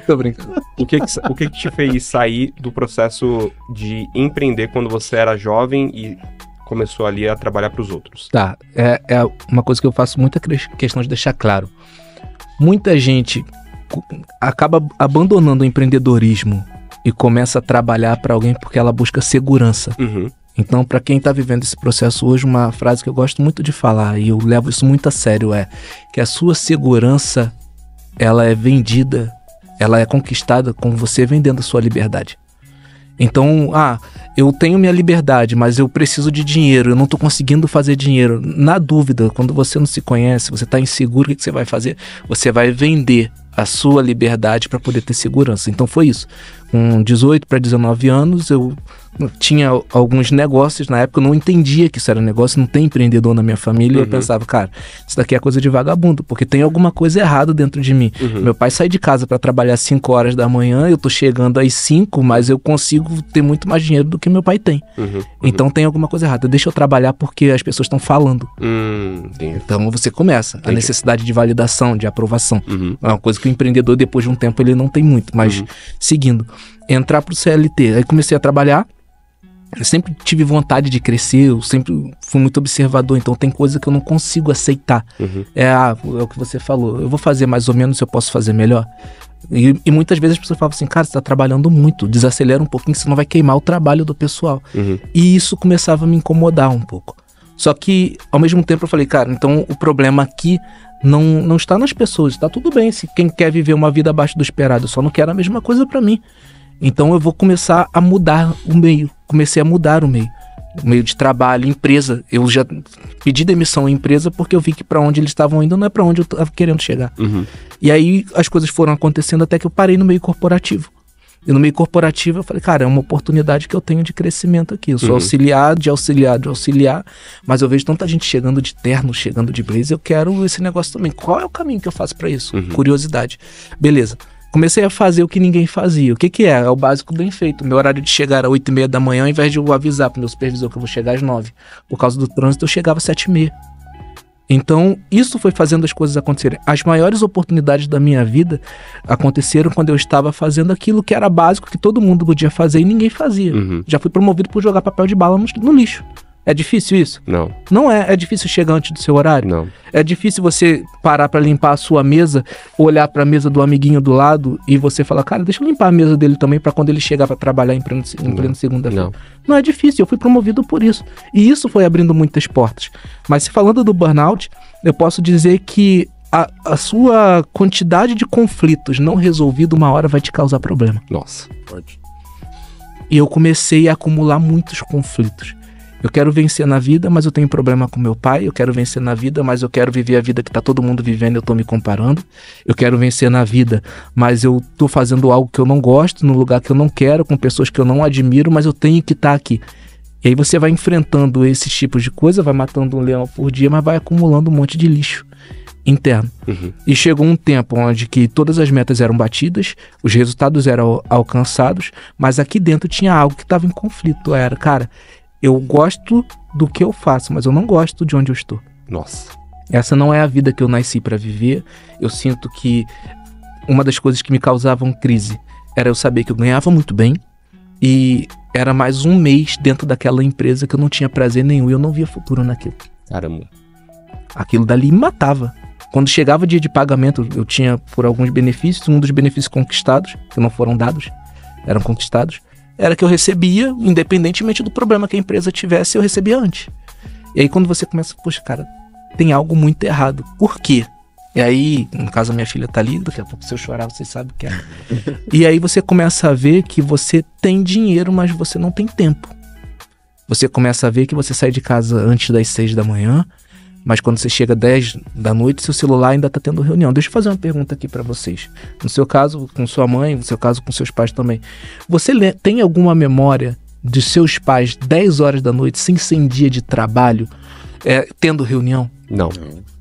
Tô brincando. O que te fez sair do processo de empreender quando você era jovem e começou ali a trabalhar pros outros? Tá, é uma coisa que eu faço muita questão de deixar claro. Muita gente acaba abandonando o empreendedorismo e começa a trabalhar para alguém porque ela busca segurança. Então, para quem está vivendo esse processo hoje, uma frase que eu gosto muito de falar, e eu levo isso muito a sério, é que a sua segurança, ela é vendida, ela é conquistada com você vendendo a sua liberdade. Então, eu tenho minha liberdade, mas eu preciso de dinheiro, eu não estou conseguindo fazer dinheiro. Na dúvida, quando você não se conhece, você está inseguro, o que você vai fazer? Você vai vender a sua liberdade para poder ter segurança. Então foi isso. Com 18 para 19 anos, eu tinha alguns negócios. Na época eu não entendia que isso era negócio, não tem empreendedor na minha família. E eu pensava, cara, isso daqui é coisa de vagabundo, porque tem alguma coisa errada dentro de mim. Meu pai sai de casa para trabalhar às 5 horas da manhã, eu tô chegando às 5, mas eu consigo ter muito mais dinheiro do que meu pai tem. Então tem alguma coisa errada. Deixa eu trabalhar porque as pessoas estão falando. Então você começa. A necessidade de validação, de aprovação. É uma coisa que o empreendedor, depois de um tempo, ele não tem muito. Mas seguindo, entrar pro CLT. Aí comecei a trabalhar. Eu sempre tive vontade de crescer, eu sempre fui muito observador, então tem coisa que eu não consigo aceitar. É o que você falou, eu vou fazer mais ou menos, eu posso fazer melhor. E muitas vezes as pessoas falam assim, cara, você tá trabalhando muito, desacelera um pouquinho, senão vai queimar o trabalho do pessoal. E isso começava a me incomodar um pouco. Só que, ao mesmo tempo, eu falei, cara, então o problema aqui não está nas pessoas, tá tudo bem, se quem quer viver uma vida abaixo do esperado, eu só não quero a mesma coisa pra mim. Então eu vou começar a mudar o meio. Comecei a mudar o meio de trabalho, empresa. Eu já pedi demissão em empresa porque eu vi que pra onde eles estavam indo não é pra onde eu tava querendo chegar. E aí as coisas foram acontecendo até que eu parei no meio corporativo. E no meio corporativo eu falei, cara, é uma oportunidade que eu tenho de crescimento aqui. Eu sou auxiliar, mas eu vejo tanta gente chegando de terno, chegando de blazer, eu quero esse negócio também. Qual é o caminho que eu faço pra isso? Curiosidade. Beleza. Comecei a fazer o que ninguém fazia. O que é? É o básico bem feito. Meu horário de chegar era 8h30 da manhã, ao invés de eu avisar pro meu supervisor que eu vou chegar às 9. Por causa do trânsito, eu chegava às 7h30. Então, isso foi fazendo as coisas acontecerem. As maiores oportunidades da minha vida aconteceram quando eu estava fazendo aquilo que era básico, que todo mundo podia fazer e ninguém fazia. Já fui promovido por jogar papel de bala no lixo. É difícil isso? Não. Não é. É difícil chegar antes do seu horário? Não. É difícil você parar pra limpar a sua mesa, olhar pra mesa do amiguinho do lado e você falar, cara, deixa eu limpar a mesa dele também pra quando ele chegar pra trabalhar em pleno segunda-feira. Não. Não é difícil, eu fui promovido por isso. E isso foi abrindo muitas portas. Mas se falando do burnout, eu posso dizer que a sua quantidade de conflitos não resolvidos uma hora vai te causar problema. Nossa. Pode. E eu comecei a acumular muitos conflitos. Eu quero vencer na vida, mas eu tenho problema com meu pai. Eu quero vencer na vida, mas eu quero viver a vida que tá todo mundo vivendo e eu tô me comparando. Eu quero vencer na vida, mas eu tô fazendo algo que eu não gosto, no lugar que eu não quero, com pessoas que eu não admiro, mas eu tenho que estar aqui. E aí você vai enfrentando esses tipos de coisa, vai matando um leão por dia, mas vai acumulando um monte de lixo interno. E chegou um tempo onde que todas as metas eram batidas, os resultados eram alcançados, mas aqui dentro tinha algo que estava em conflito. Era, cara, eu gosto do que eu faço, mas eu não gosto de onde eu estou. Nossa. Essa não é a vida que eu nasci para viver. Eu sinto que uma das coisas que me causavam crise era eu saber que eu ganhava muito bem e era mais um mês dentro daquela empresa que eu não tinha prazer nenhum e eu não via futuro naquilo. Caramba. Aquilo dali me matava. Quando chegava o dia de pagamento, eu tinha por alguns benefícios, um dos benefícios conquistados, que não foram dados, eram conquistados, era que eu recebia, independentemente do problema que a empresa tivesse, eu recebia antes. E aí quando você começa, poxa, cara, tem algo muito errado. Por quê? E aí, no caso a minha filha tá ali, daqui a pouco se eu chorar vocês sabem o que é. E aí você começa a ver que você tem dinheiro, mas você não tem tempo. Você começa a ver que você sai de casa antes das 6 da manhã, mas quando você chega 10 da noite, seu celular ainda tá tendo reunião. Deixa eu fazer uma pergunta aqui pra vocês. No seu caso, com sua mãe, no seu caso, com seus pais também. Você tem alguma memória de seus pais 10 horas da noite, sem ser em dia de trabalho, tendo reunião? Não.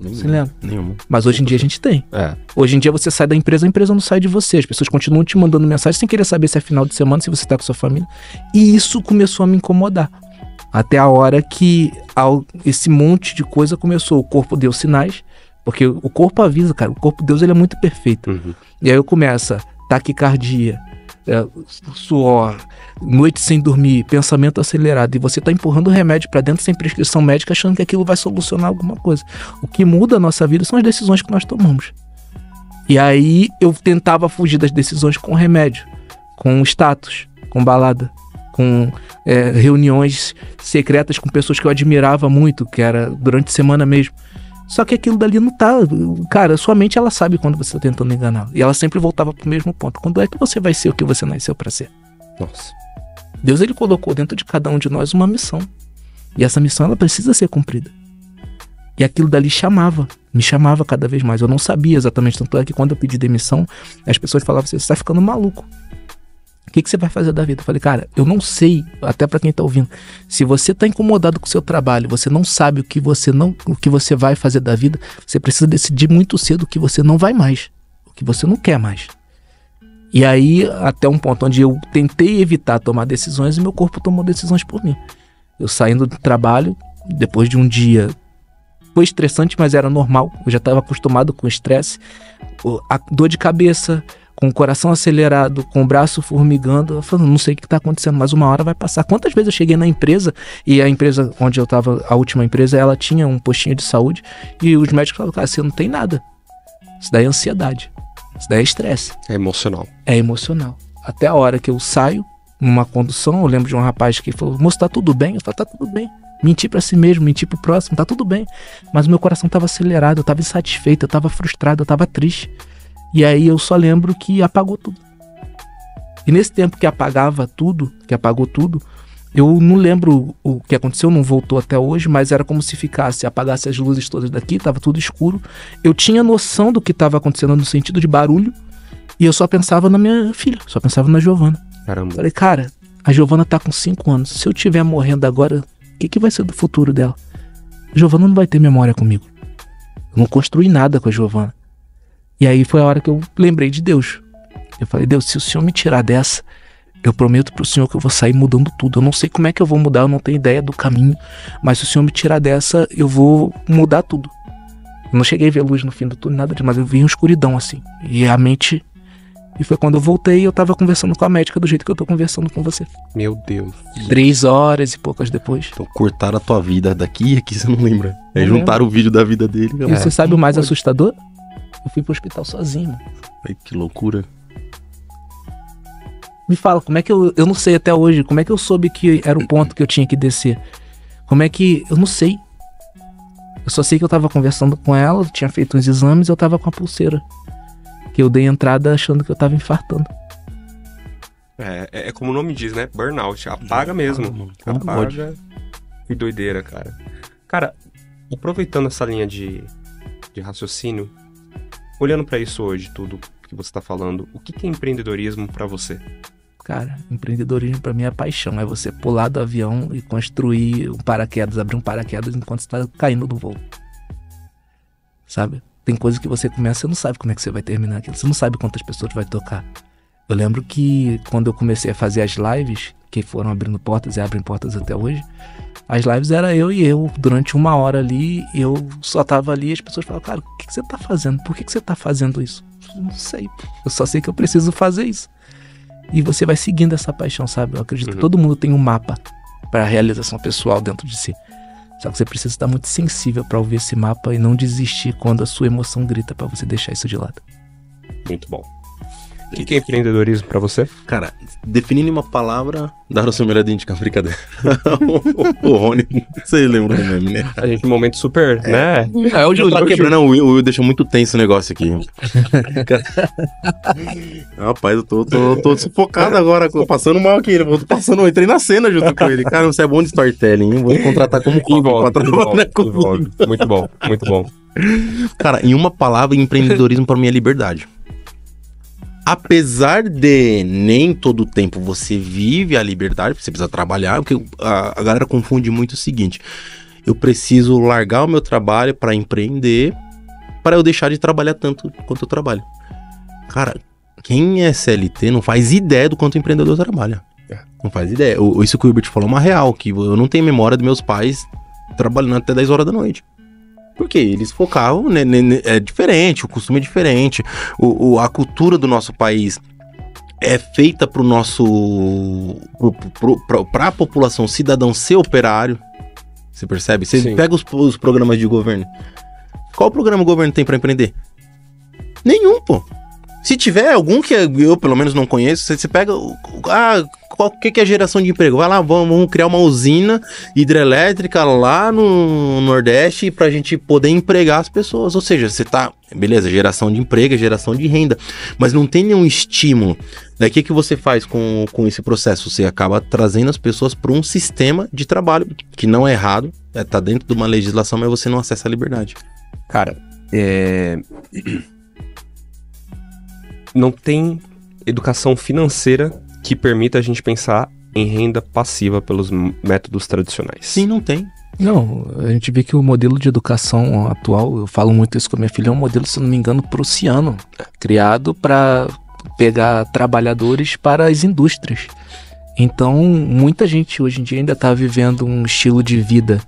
Você lembra? Nenhuma. Mas hoje em dia a gente tem. É. Hoje em dia você sai da empresa, a empresa não sai de você. As pessoas continuam te mandando mensagem sem querer saber se é final de semana, se você tá com sua família. E isso começou a me incomodar. Até a hora que esse monte de coisa começou. O corpo deu sinais, porque o corpo avisa, cara. O corpo de Deus, ele é muito perfeito. E aí eu começo taquicardia, suor, noite sem dormir, pensamento acelerado. E você tá empurrando remédio pra dentro sem prescrição médica, achando que aquilo vai solucionar alguma coisa. O que muda a nossa vida são as decisões que nós tomamos. E aí eu tentava fugir das decisões com remédio, com status, com balada, com reuniões secretas com pessoas que eu admirava muito, que era durante a semana mesmo. Só que aquilo dali não tá... Cara, sua mente, ela sabe quando você tá tentando enganar. E ela sempre voltava pro mesmo ponto. Quando é que você vai ser o que você nasceu pra ser? Nossa. Deus, ele colocou dentro de cada um de nós uma missão. E essa missão, ela precisa ser cumprida. E aquilo dali me chamava cada vez mais. Eu não sabia exatamente, tanto é que quando eu pedi demissão, as pessoas falavam assim, você tá ficando maluco. O que você vai fazer da vida? Eu falei, cara, eu não sei, até pra quem tá ouvindo, se você tá incomodado com o seu trabalho, você não sabe o que você vai fazer da vida, você precisa decidir muito cedo o que você não vai mais, o que você não quer mais. E aí, até um ponto onde eu tentei evitar tomar decisões e meu corpo tomou decisões por mim. Eu saindo do trabalho, depois de um dia, foi estressante, mas era normal, eu já estava acostumado com o estresse, a dor de cabeça, com o coração acelerado, com o braço formigando, eu falando, não sei o que está acontecendo, mas uma hora vai passar. Quantas vezes eu cheguei na empresa, e a empresa onde eu estava, a última empresa, ela tinha um postinho de saúde, e os médicos falaram, cara, você não tem nada. Isso daí é ansiedade, isso daí é estresse. É emocional. É emocional. Até a hora que eu saio, numa condução, eu lembro de um rapaz que falou, moço, tá tudo bem? Eu falei, tá tudo bem. Mentir pra si mesmo, mentir pro próximo, tá tudo bem. Mas o meu coração tava acelerado, eu tava insatisfeito, eu tava frustrado, eu tava triste. E aí eu só lembro que apagou tudo. E nesse tempo que apagou tudo, eu não lembro o que aconteceu, não voltou até hoje, mas era como se apagasse as luzes todas daqui, tava tudo escuro. Eu tinha noção do que estava acontecendo no sentido de barulho, e eu só pensava na minha filha, só pensava na Giovana. Caramba. Falei, cara, a Giovana tá com 5 anos, se eu estiver morrendo agora, o que vai ser do futuro dela? A Giovana não vai ter memória comigo. Eu não construí nada com a Giovana. E aí foi a hora que eu lembrei de Deus. Eu falei, Deus, se o Senhor me tirar dessa, eu prometo pro Senhor que eu vou sair mudando tudo. Eu não sei como é que eu vou mudar, eu não tenho ideia do caminho, mas se o Senhor me tirar dessa, eu vou mudar tudo. Eu não cheguei a ver luz no fim do túnel, nada demais, eu vi uma escuridão assim. E a mente E foi quando eu voltei e eu tava conversando com a médica do jeito que eu tô conversando com você. Meu Deus. 3 horas e poucas depois. Então cortaram a tua vida daqui e aqui você não lembra. Aí Não juntaram o vídeo da vida dele. E você sabe o mais assustador? Eu fui pro hospital sozinho, mano. Ai, que loucura. Me fala, como é que eu não sei até hoje, como é que eu soube que era o ponto que eu tinha que descer? Como é que, eu não sei. Eu só sei que eu tava conversando com ela, eu tinha feito uns exames e eu tava com a pulseira. Que eu dei entrada achando que eu tava infartando. É como o nome diz, né? Burnout. Apaga mesmo. Como pode? Apaga. Que doideira, cara. Cara, aproveitando essa linha de raciocínio, olhando pra isso hoje, tudo que você tá falando, o que é empreendedorismo pra você? Cara, empreendedorismo pra mim é paixão. É você pular do avião e construir um paraquedas, abrir um paraquedas enquanto você tá caindo do voo. Sabe? Tem coisa que você começa, você não sabe como é que você vai terminar aquilo. Você não sabe quantas pessoas vai tocar. Eu lembro que quando eu comecei a fazer as lives, que foram abrindo portas e abrem portas até hoje, as lives era eu e eu. Durante 1 hora ali, eu só tava ali e as pessoas falavam, cara, o que você tá fazendo? Por que você tá fazendo isso? Eu não sei. Eu só sei que eu preciso fazer isso. E você vai seguindo essa paixão, sabe? Eu acredito que todo mundo tem um mapa para realização pessoal dentro de si. Só que você precisa estar muito sensível para ouvir esse mapa e não desistir quando a sua emoção grita para você deixar isso de lado. Muito bom. O que é empreendedorismo pra você? Cara, definindo em uma palavra, dar o seu melhor dente com a brincadeira. O Rony, você lembra do meme, né? A gente, um momento super, né? É o Júlio. Tá quebrando, não, o Will deixou muito tenso o negócio aqui. Rapaz, eu tô sufocado agora, passando mal aqui. Eu entrei na cena junto com ele. Cara, você é bom de storytelling, hein? Vou te contratar como Envolve, pra trabalhar comigo. envolve. Muito bom, muito bom. Cara, em uma palavra, empreendedorismo pra mim é liberdade. Apesar de nem todo tempo você vive a liberdade, você precisa trabalhar, porque a galera confunde muito o seguinte: eu preciso largar o meu trabalho para empreender, para eu deixar de trabalhar tanto quanto eu trabalho. Cara, quem é CLT não faz ideia do quanto o empreendedor trabalha. Não faz ideia. Isso que o Hubert falou é uma real, que eu não tenho memória dos meus pais trabalhando até 10 horas da noite. Porque eles focavam, né, é diferente, o costume é diferente, a cultura do nosso país é feita para o nosso, para a população cidadão ser operário, você percebe? Você Sim. pega os programas de governo, qual programa o governo tem para empreender? Nenhum, pô. Se tiver algum que eu pelo menos não conheço, você pega, o que é geração de emprego? Vai lá, vamos criar uma usina hidrelétrica lá no Nordeste pra gente poder empregar as pessoas. Ou seja, você tá, beleza, geração de emprego, geração de renda, mas não tem nenhum estímulo. Daí o que você faz com esse processo? Você acaba trazendo as pessoas para um sistema de trabalho, que não é errado, tá dentro de uma legislação, mas você não acessa a liberdade. Cara, não tem educação financeira que permita a gente pensar em renda passiva pelos métodos tradicionais. Sim, não tem. Não, a gente vê que o modelo de educação atual, eu falo muito isso com a minha filha, é um modelo, se não me engano, prussiano, criado para pegar trabalhadores para as indústrias. Então, muita gente hoje em dia ainda está vivendo um estilo de vida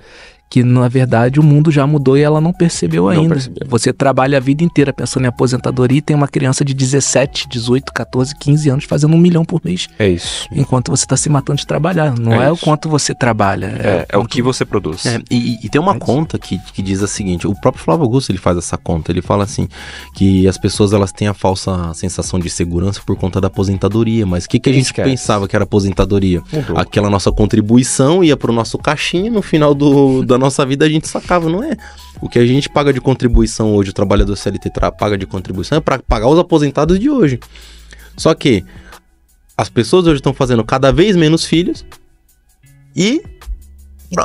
que, na verdade, o mundo já mudou e ela não percebeu ainda. Você trabalha a vida inteira pensando em aposentadoria e tem uma criança de 17, 18, 14, 15 anos fazendo 1 milhão por mês. É isso. Enquanto você está se matando de trabalhar. Não é o quanto você trabalha. É o que você produz. E tem uma conta que diz a seguinte, o próprio Flávio Augusto ele faz essa conta, ele fala assim, que as pessoas elas têm a falsa sensação de segurança por conta da aposentadoria, mas o que a gente pensava que era aposentadoria? Aquela nossa contribuição ia pro nosso caixinha, no final da nossa vida a gente sacava, não é? O que a gente paga de contribuição hoje, o trabalhador CLT paga de contribuição é para pagar os aposentados de hoje. Só que as pessoas hoje estão fazendo cada vez menos filhos e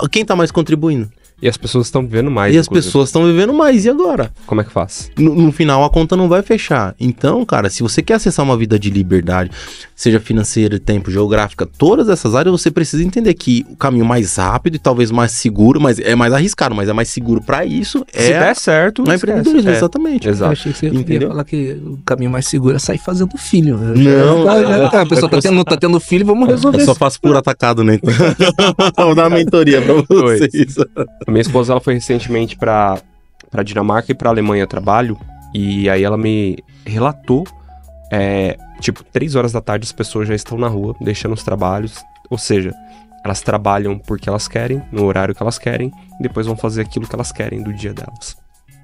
quem tá mais contribuindo? E as pessoas estão vivendo mais. E as pessoas estão vivendo mais, e agora? Como é que faz? No final a conta não vai fechar. Então, cara, se você quer acessar uma vida de liberdade, seja financeira, tempo, geográfica, todas essas áreas, você precisa entender que o caminho mais rápido e talvez mais seguro, mas é mais arriscado, mas é mais seguro pra isso. Se der certo, não é empreendedorismo, exatamente. Eu achei que você ia falar que o caminho mais seguro é sair fazendo filho. Não. A pessoa não tá tendo filho, vamos resolver. Eu só faço por atacado, né? Então. Vou dar uma mentoria pra vocês. A minha esposa ela foi recentemente pra Dinamarca e pra Alemanha a trabalho, e aí ela me relatou tipo, 3 horas da tarde as pessoas já estão na rua, deixando os trabalhos. Ou seja, elas trabalham porque elas querem, no horário que elas querem, e depois vão fazer aquilo que elas querem do dia delas.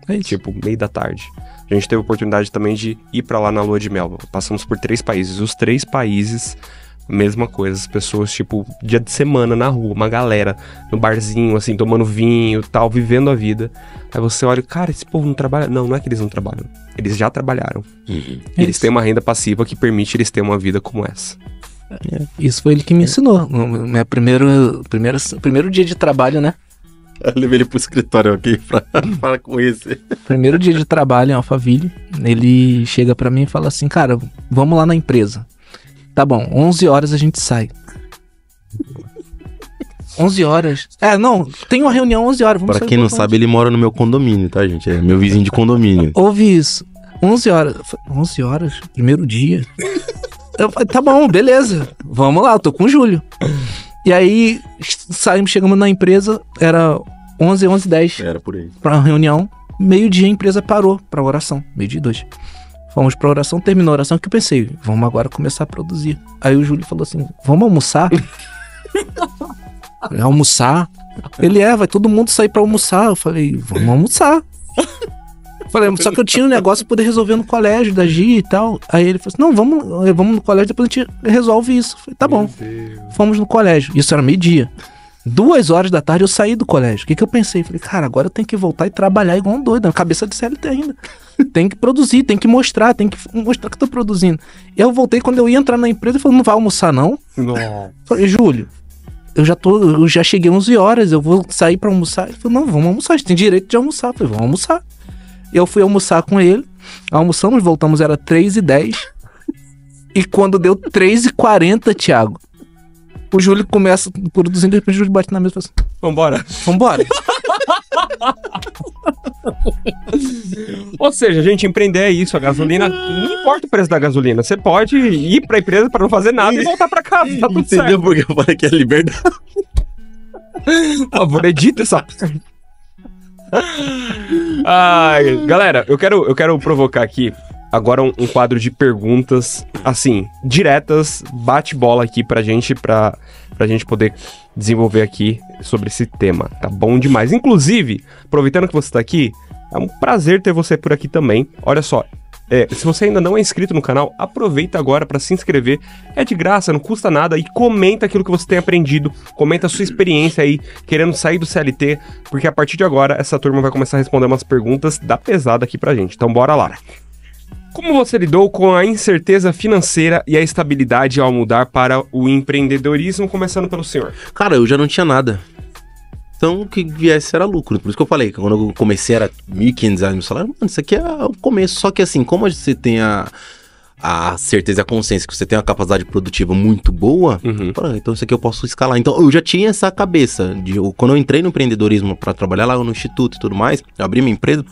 É isso. Tipo, meio da tarde. A gente teve a oportunidade também de ir pra lá na lua de mel. Passamos por 3 países. Os 3 países, mesma coisa. As pessoas, tipo, dia de semana na rua, uma galera no barzinho, assim, tomando vinho e tal, vivendo a vida. Aí você olha, cara, esse povo não trabalha. Não, não é que eles não trabalham. Eles já trabalharam. Eles têm uma renda passiva que permite eles terem uma vida como essa. Isso foi ele que me ensinou. No meu primeiro dia de trabalho, né? Eu levei ele pro escritório aqui pra falar com esse. Primeiro dia de trabalho em Alphaville, ele chega pra mim e fala assim, cara, vamos lá na empresa. Tá bom, 11 horas a gente sai. 11 horas? Não, tem uma reunião 11 horas. Vamos pra quem não sabe, ele mora no meu condomínio, tá, gente? É meu vizinho de condomínio. Ouve isso. 11 horas. 11 horas? Primeiro dia? Eu falei, tá bom, beleza. Vamos lá, eu tô com o Júlio. E aí, chegamos na empresa, era 11h10. Era por aí. Pra reunião, meio-dia a empresa parou pra oração, 12h02. Fomos pra oração, terminou a oração, que eu pensei, vamos agora começar a produzir. Aí o Júlio falou assim, vamos almoçar? Falei, almoçar? Ele vai todo mundo sair pra almoçar. Eu falei, vamos almoçar. Falei, só que eu tinha um negócio pra poder resolver no colégio, da Gia e tal. Aí ele falou assim, não, vamos no colégio, depois a gente resolve isso. Eu falei, tá bom. Fomos no colégio. Isso era meio-dia. 2 horas da tarde eu saí do colégio. O que eu pensei? Falei, cara, agora eu tenho que voltar e trabalhar igual um doido, na cabeça de CLT ainda. Tem que produzir, tem que mostrar que eu tô produzindo. E eu voltei, quando eu ia entrar na empresa, eu falei, não vai almoçar não? Não. Falei, Júlio, eu já cheguei 11 horas, eu vou sair pra almoçar. Ele falou, não, vamos almoçar, a gente tem direito de almoçar. Eu falei, vamos almoçar. Eu fui almoçar com ele, almoçamos, voltamos, era 3h10. E quando deu 3h40, Thiago, o Júlio começa produzindo, de repente o Júlio bate na mesa e fala assim, Vambora. Ou seja, gente, empreender é isso, a gasolina, não importa o preço da gasolina, você pode ir pra empresa pra não fazer nada e voltar pra casa, tá tudo Entendeu certo. porque eu falei que é liberdade? Por favor, edita essa parte. Ai, galera, eu quero provocar aqui agora um quadro de perguntas, assim, diretas, bate-bola aqui pra gente poder desenvolver aqui sobre esse tema. Tá bom demais. Inclusive, aproveitando que você tá aqui, é um prazer ter você por aqui também. Olha só, se você ainda não é inscrito no canal, aproveita agora para se inscrever. É de graça, não custa nada. E comenta aquilo que você tem aprendido. Comenta a sua experiência aí, querendo sair do CLT. Porque a partir de agora, essa turma vai começar a responder umas perguntas da pesada aqui pra gente. Então bora lá. Como você lidou com a incerteza financeira e a estabilidade ao mudar para o empreendedorismo, começando pelo senhor? Cara, eu já não tinha nada. Então, o que viesse era lucro. Por isso que eu falei, que quando eu comecei era R$1.500 meu salário. Mano, isso aqui é o começo. Só que assim, como você tem a certeza e a consciência que você tem uma capacidade produtiva muito boa, então isso aqui eu posso escalar. Então, eu já tinha essa cabeça. Quando eu entrei no empreendedorismo para trabalhar lá no instituto e tudo mais, eu abri minha empresa,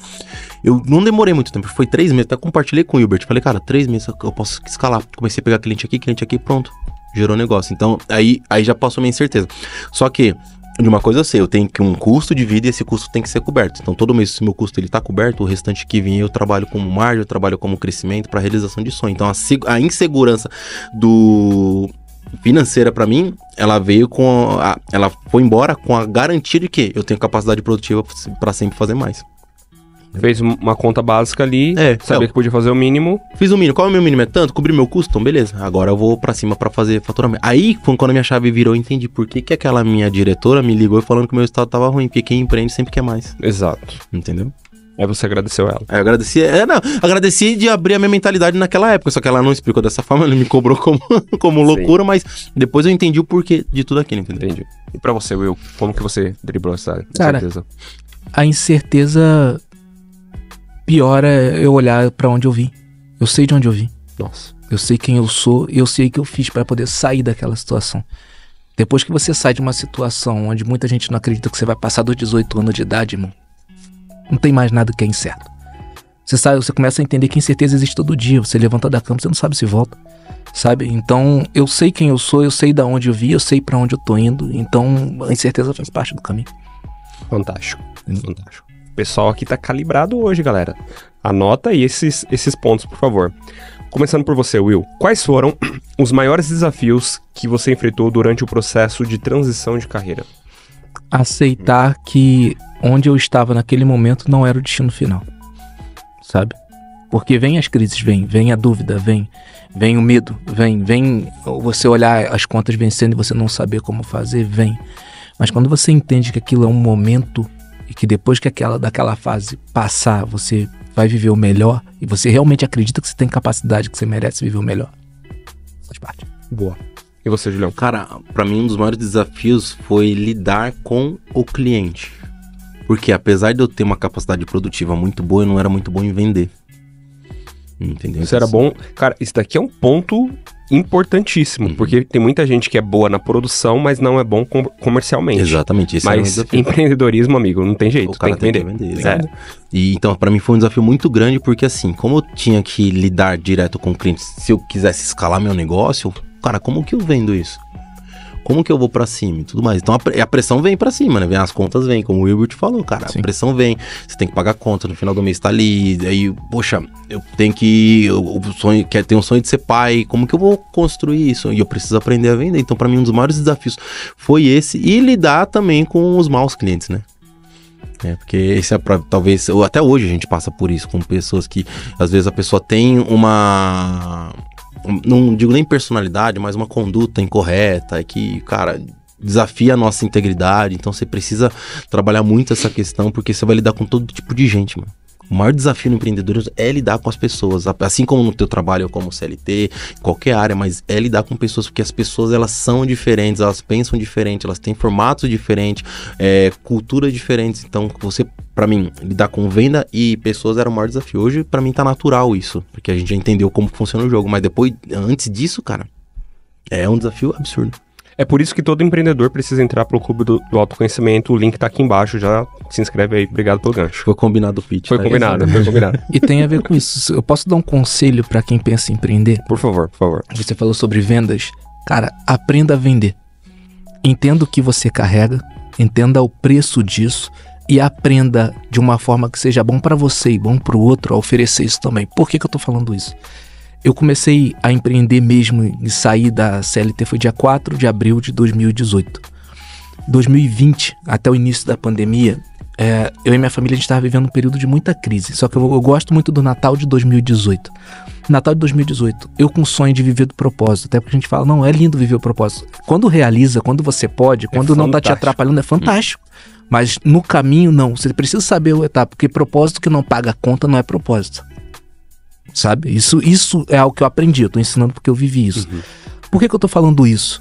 eu não demorei muito tempo, foi 3 meses. Até compartilhei com o Hilbert. Falei, cara, 3 meses eu posso escalar. Comecei a pegar cliente aqui, pronto. Gerou negócio. Então, aí já passou a minha incerteza. Só que, de uma coisa eu sei, eu tenho que um custo de vida e esse custo tem que ser coberto. Então todo mês, se meu custo ele tá coberto, o restante que vem eu trabalho como margem, eu trabalho como crescimento para realização de sonho. Então a insegurança financeira para mim, ela veio ela foi embora com a garantia de que eu tenho capacidade produtiva para sempre fazer mais. Fez uma conta básica ali, sabia que podia fazer o mínimo. Fiz o mínimo. Qual é o meu mínimo? É tanto? Cobrir meu custo? Então, beleza. Agora eu vou pra cima pra fazer faturamento. Aí, quando a minha chave virou, eu entendi por que aquela minha diretora me ligou falando que o meu estado tava ruim. Porque quem empreende sempre quer mais. Exato. Entendeu? Aí você agradeceu ela. Aí eu agradeci. Agradeci de abrir a minha mentalidade naquela época. Só que ela não explicou dessa forma, ela me cobrou como loucura, mas depois eu entendi o porquê de tudo aquilo, entendeu? Entendi. E pra você, Will, como que você driblou essa incerteza? A incerteza pior é eu olhar pra onde eu vim. Eu sei de onde eu vim. Nossa. Eu sei quem eu sou, eu sei o que eu fiz pra poder sair daquela situação. Depois que você sai de uma situação onde muita gente não acredita que você vai passar dos 18 anos de idade, irmão, não tem mais nada que é incerto. Você começa a entender que incerteza existe todo dia. Você levanta da cama, você não sabe se volta, sabe? Então, eu sei quem eu sou, eu sei de onde eu vim, eu sei pra onde eu tô indo. Então, a incerteza faz parte do caminho. Fantástico. Fantástico. O pessoal aqui tá calibrado hoje, galera. Anota aí esses pontos, por favor. Começando por você, Will. Quais foram os maiores desafios que você enfrentou durante o processo de transição de carreira? Aceitar que onde eu estava naquele momento não era o destino final, sabe? Porque vem as crises, vem a dúvida, vem o medo, vem você olhar as contas vencendo e você não saber como fazer, vem. Mas quando você entende que aquilo é um momento e que depois que daquela fase passar, você vai viver o melhor e você realmente acredita que você tem capacidade, que você merece viver o melhor, faz parte. Boa. E você, Julião? Cara, pra mim um dos maiores desafios foi lidar com o cliente. Porque apesar de eu ter uma capacidade produtiva muito boa, eu não era muito bom em vender. Entendeu? Isso era bom. Cara, isso daqui é um ponto importantíssimo, porque tem muita gente que é boa na produção, mas não é bom comercialmente. Exatamente, esse era um Mas desafio. Empreendedorismo, amigo, não tem jeito, O cara tem que tem vender. que vender. E então, pra mim foi um desafio muito grande, porque assim, como eu tinha que lidar direto com o cliente, se eu quisesse escalar meu negócio, cara, como que eu vendo isso? Como que eu vou pra cima e tudo mais? Então a pressão vem pra cima, né? Vem as contas, vem, como o Wilbert falou, cara. Sim. A pressão vem, você tem que pagar a conta, no final do mês tá ali, aí, poxa, eu tenho que, o sonho, tenho um sonho de ser pai, como que eu vou construir isso? E eu preciso aprender a vender. Então pra mim um dos maiores desafios foi esse, e lidar também com os maus clientes, né? Porque esse é talvez, ou até hoje a gente passa por isso, com pessoas que, às vezes a pessoa tem uma... não digo nem personalidade, mas uma conduta incorreta, que, cara, desafia a nossa integridade. Então você precisa trabalhar muito essa questão, porque você vai lidar com todo tipo de gente, mano. O maior desafio no empreendedorismo é lidar com as pessoas, assim como no teu trabalho, como CLT, qualquer área, mas é lidar com pessoas, porque as pessoas, elas são diferentes, elas pensam diferente, elas têm formatos diferentes, culturas diferentes. Então você, pra mim, lidar com venda e pessoas era o maior desafio. Hoje, pra mim, tá natural isso, porque a gente já entendeu como funciona o jogo, mas depois, antes disso, cara, é um desafio absurdo. É por isso que todo empreendedor precisa entrar pro Clube do Autoconhecimento. O link tá aqui embaixo, já se inscreve aí. Obrigado pelo gancho. Foi combinado o pitch. Foi tá? combinado. E tem a ver com isso. Eu posso dar um conselho pra quem pensa em empreender? Por favor. Você falou sobre vendas. Cara, aprenda a vender. Entenda o que você carrega, entenda o preço disso e aprenda de uma forma que seja bom pra você e bom pro outro a oferecer isso também. Por que eu tô falando isso? Eu comecei a empreender mesmo e sair da CLT foi dia 4 de abril de 2018. 2020, até o início da pandemia, eu e minha família, a gente estava vivendo um período de muita crise. Só que eu gosto muito do Natal de 2018. Natal de 2018, eu com o sonho de viver do propósito. Até porque a gente fala, não, é lindo viver o propósito. Quando realiza, quando você pode, quando não tá te atrapalhando, é fantástico. Mas no caminho, não. Você precisa saber o etapa, porque propósito que não paga a conta não é propósito. Sabe? Isso é algo que eu aprendi, eu tô ensinando porque eu vivi isso. Por que eu tô falando isso?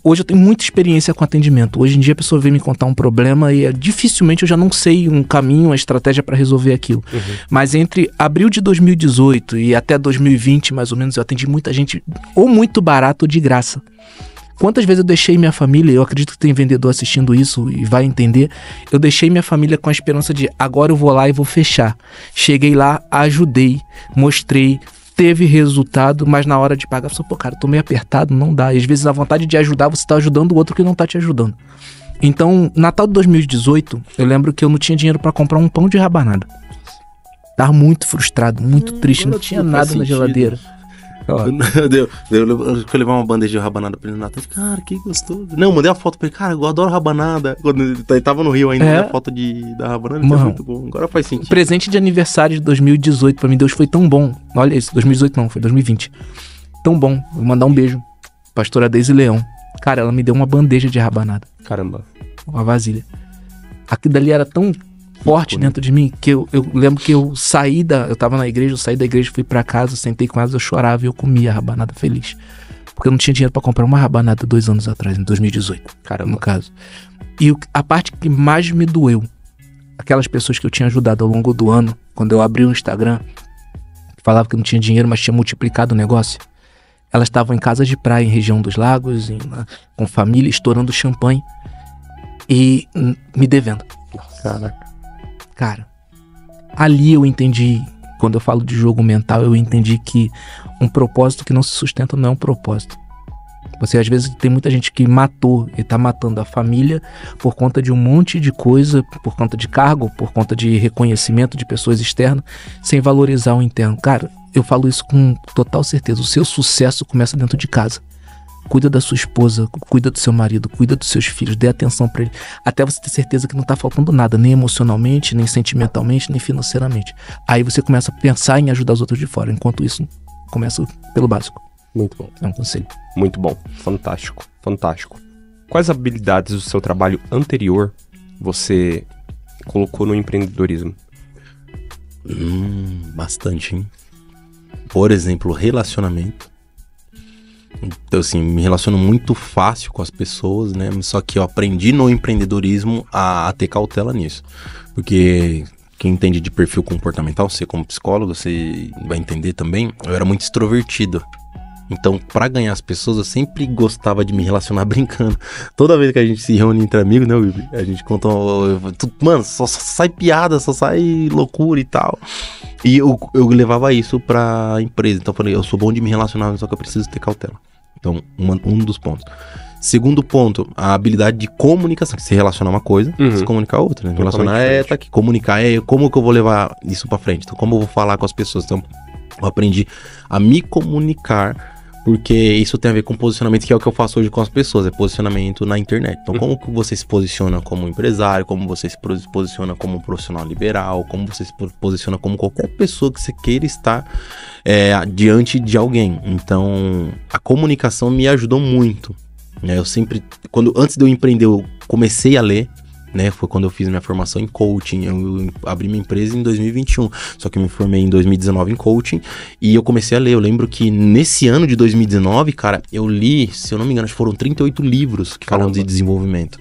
Hoje eu tenho muita experiência com atendimento. Hoje em dia a pessoa vem me contar um problema e dificilmente eu já não sei um caminho, uma estratégia para resolver aquilo. Mas entre abril de 2018 e até 2020, mais ou menos, eu atendi muita gente ou muito barato ou de graça. Quantas vezes eu deixei minha família, eu acredito que tem vendedor assistindo isso e vai entender, eu deixei minha família com a esperança de agora eu vou lá e vou fechar. Cheguei lá, ajudei, mostrei, teve resultado, mas na hora de pagar, eu falei, pô, cara, eu tô meio apertado, não dá. E às vezes a vontade de ajudar, você tá ajudando o outro que não tá te ajudando. Então, Natal de 2018, eu lembro que eu não tinha dinheiro pra comprar um pão de rabanada. Tava muito frustrado, muito triste, não tinha nada na geladeira. Eu levar uma bandeja de rabanada pra ele no Natal. Cara, que gostoso. Não, mandei a foto pra ele. Cara, eu adoro rabanada. Quando ele tava no Rio ainda, mandei a foto da rabanada. Ele muito bom. Agora faz sentido. Presente de aniversário de 2018 pra mim, Deus foi tão bom. Olha isso, 2018 não, foi 2020. Tão bom. Vou mandar um beijo. Pastora Deise Leão. Cara, ela me deu uma bandeja de rabanada. Caramba. Uma vasilha. Aquilo dali era tão forte dentro de mim, que eu lembro que eu tava na igreja, eu saí da igreja, fui pra casa, sentei com elas, eu chorava e eu comia a rabanada feliz. Porque eu não tinha dinheiro pra comprar uma rabanada 2 anos atrás, em 2018, Caramba. no caso. E a parte que mais me doeu, aquelas pessoas que eu tinha ajudado ao longo do ano, quando eu abri o Instagram, falava que não tinha dinheiro, mas tinha multiplicado o negócio. Elas estavam em casa de praia, em região dos lagos, com família, estourando champanhe e me devendo. Caraca. Cara, ali eu entendi, quando eu falo de jogo mental, eu entendi que um propósito que não se sustenta não é um propósito. Você, às vezes, tem muita gente que matou e tá matando a família por conta de um monte de coisa, por conta de cargo, por conta de reconhecimento de pessoas externas, sem valorizar o interno. Cara, eu falo isso com total certeza. O seu sucesso começa dentro de casa. Cuida da sua esposa, cuida do seu marido, cuida dos seus filhos, dê atenção pra ele, até você ter certeza que não tá faltando nada, nem emocionalmente, nem sentimentalmente, nem financeiramente. Aí você começa a pensar em ajudar os outros de fora. Enquanto isso, começa pelo básico. Muito bom. É um conselho. Muito bom. Fantástico. Fantástico. Quais habilidades do seu trabalho anterior você colocou no empreendedorismo? Bastante, hein? Por exemplo, relacionamento. Então, assim, me relaciono muito fácil com as pessoas, né? Só que eu aprendi no empreendedorismo a ter cautela nisso. Porque quem entende de perfil comportamental, você como psicólogo, você vai entender também, eu era muito extrovertido. Então, pra ganhar as pessoas, eu sempre gostava de me relacionar brincando. Toda vez que a gente se reúne entre amigos, né, Will? A gente conta... Mano, só sai piada, só sai loucura e tal. E eu levava isso pra empresa. Então, eu falei, eu sou bom de me relacionar, só que eu preciso ter cautela. Então, um dos pontos. Segundo ponto, a habilidade de comunicação. Se relacionar uma coisa, se comunicar outra, né? Relacionar tá aqui. Comunicar como que eu vou levar isso pra frente. Então, como eu vou falar com as pessoas. Então, eu aprendi a me comunicar, porque isso tem a ver com posicionamento, que é o que eu faço hoje com as pessoas, é posicionamento na internet. Então, como que você se posiciona como empresário, como você se posiciona como um profissional liberal, como você se posiciona como qualquer pessoa que você queira estar diante de alguém. Então, a comunicação me ajudou muito. Eu sempre, antes de eu empreender, eu comecei a ler, né? Foi quando eu fiz minha formação em coaching. Eu abri minha empresa em 2021, só que eu me formei em 2019 em coaching e eu comecei a ler. Eu lembro que nesse ano de 2019, cara, eu li, se eu não me engano, acho que foram 38 livros que falam de desenvolvimento.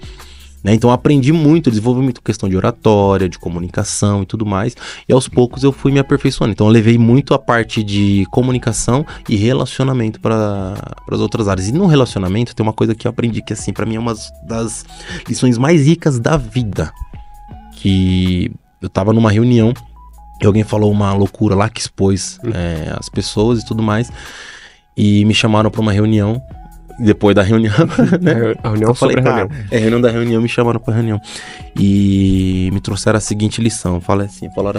Né? Então eu aprendi muito, desenvolvi muito questão de oratória, de comunicação e tudo mais. E aos poucos eu fui me aperfeiçoando. Então eu levei muito a parte de comunicação e relacionamento para as outras áreas. E no relacionamento tem uma coisa que eu aprendi que, assim, para mim é uma das lições mais ricas da vida. Que eu tava numa reunião e alguém falou uma loucura lá que expôs as pessoas e tudo mais. E me chamaram para uma reunião. Depois da reunião, né? A reunião eu falei, sobre a reunião. Reunião da reunião, me chamaram pra reunião. E me trouxeram a seguinte lição. Falaram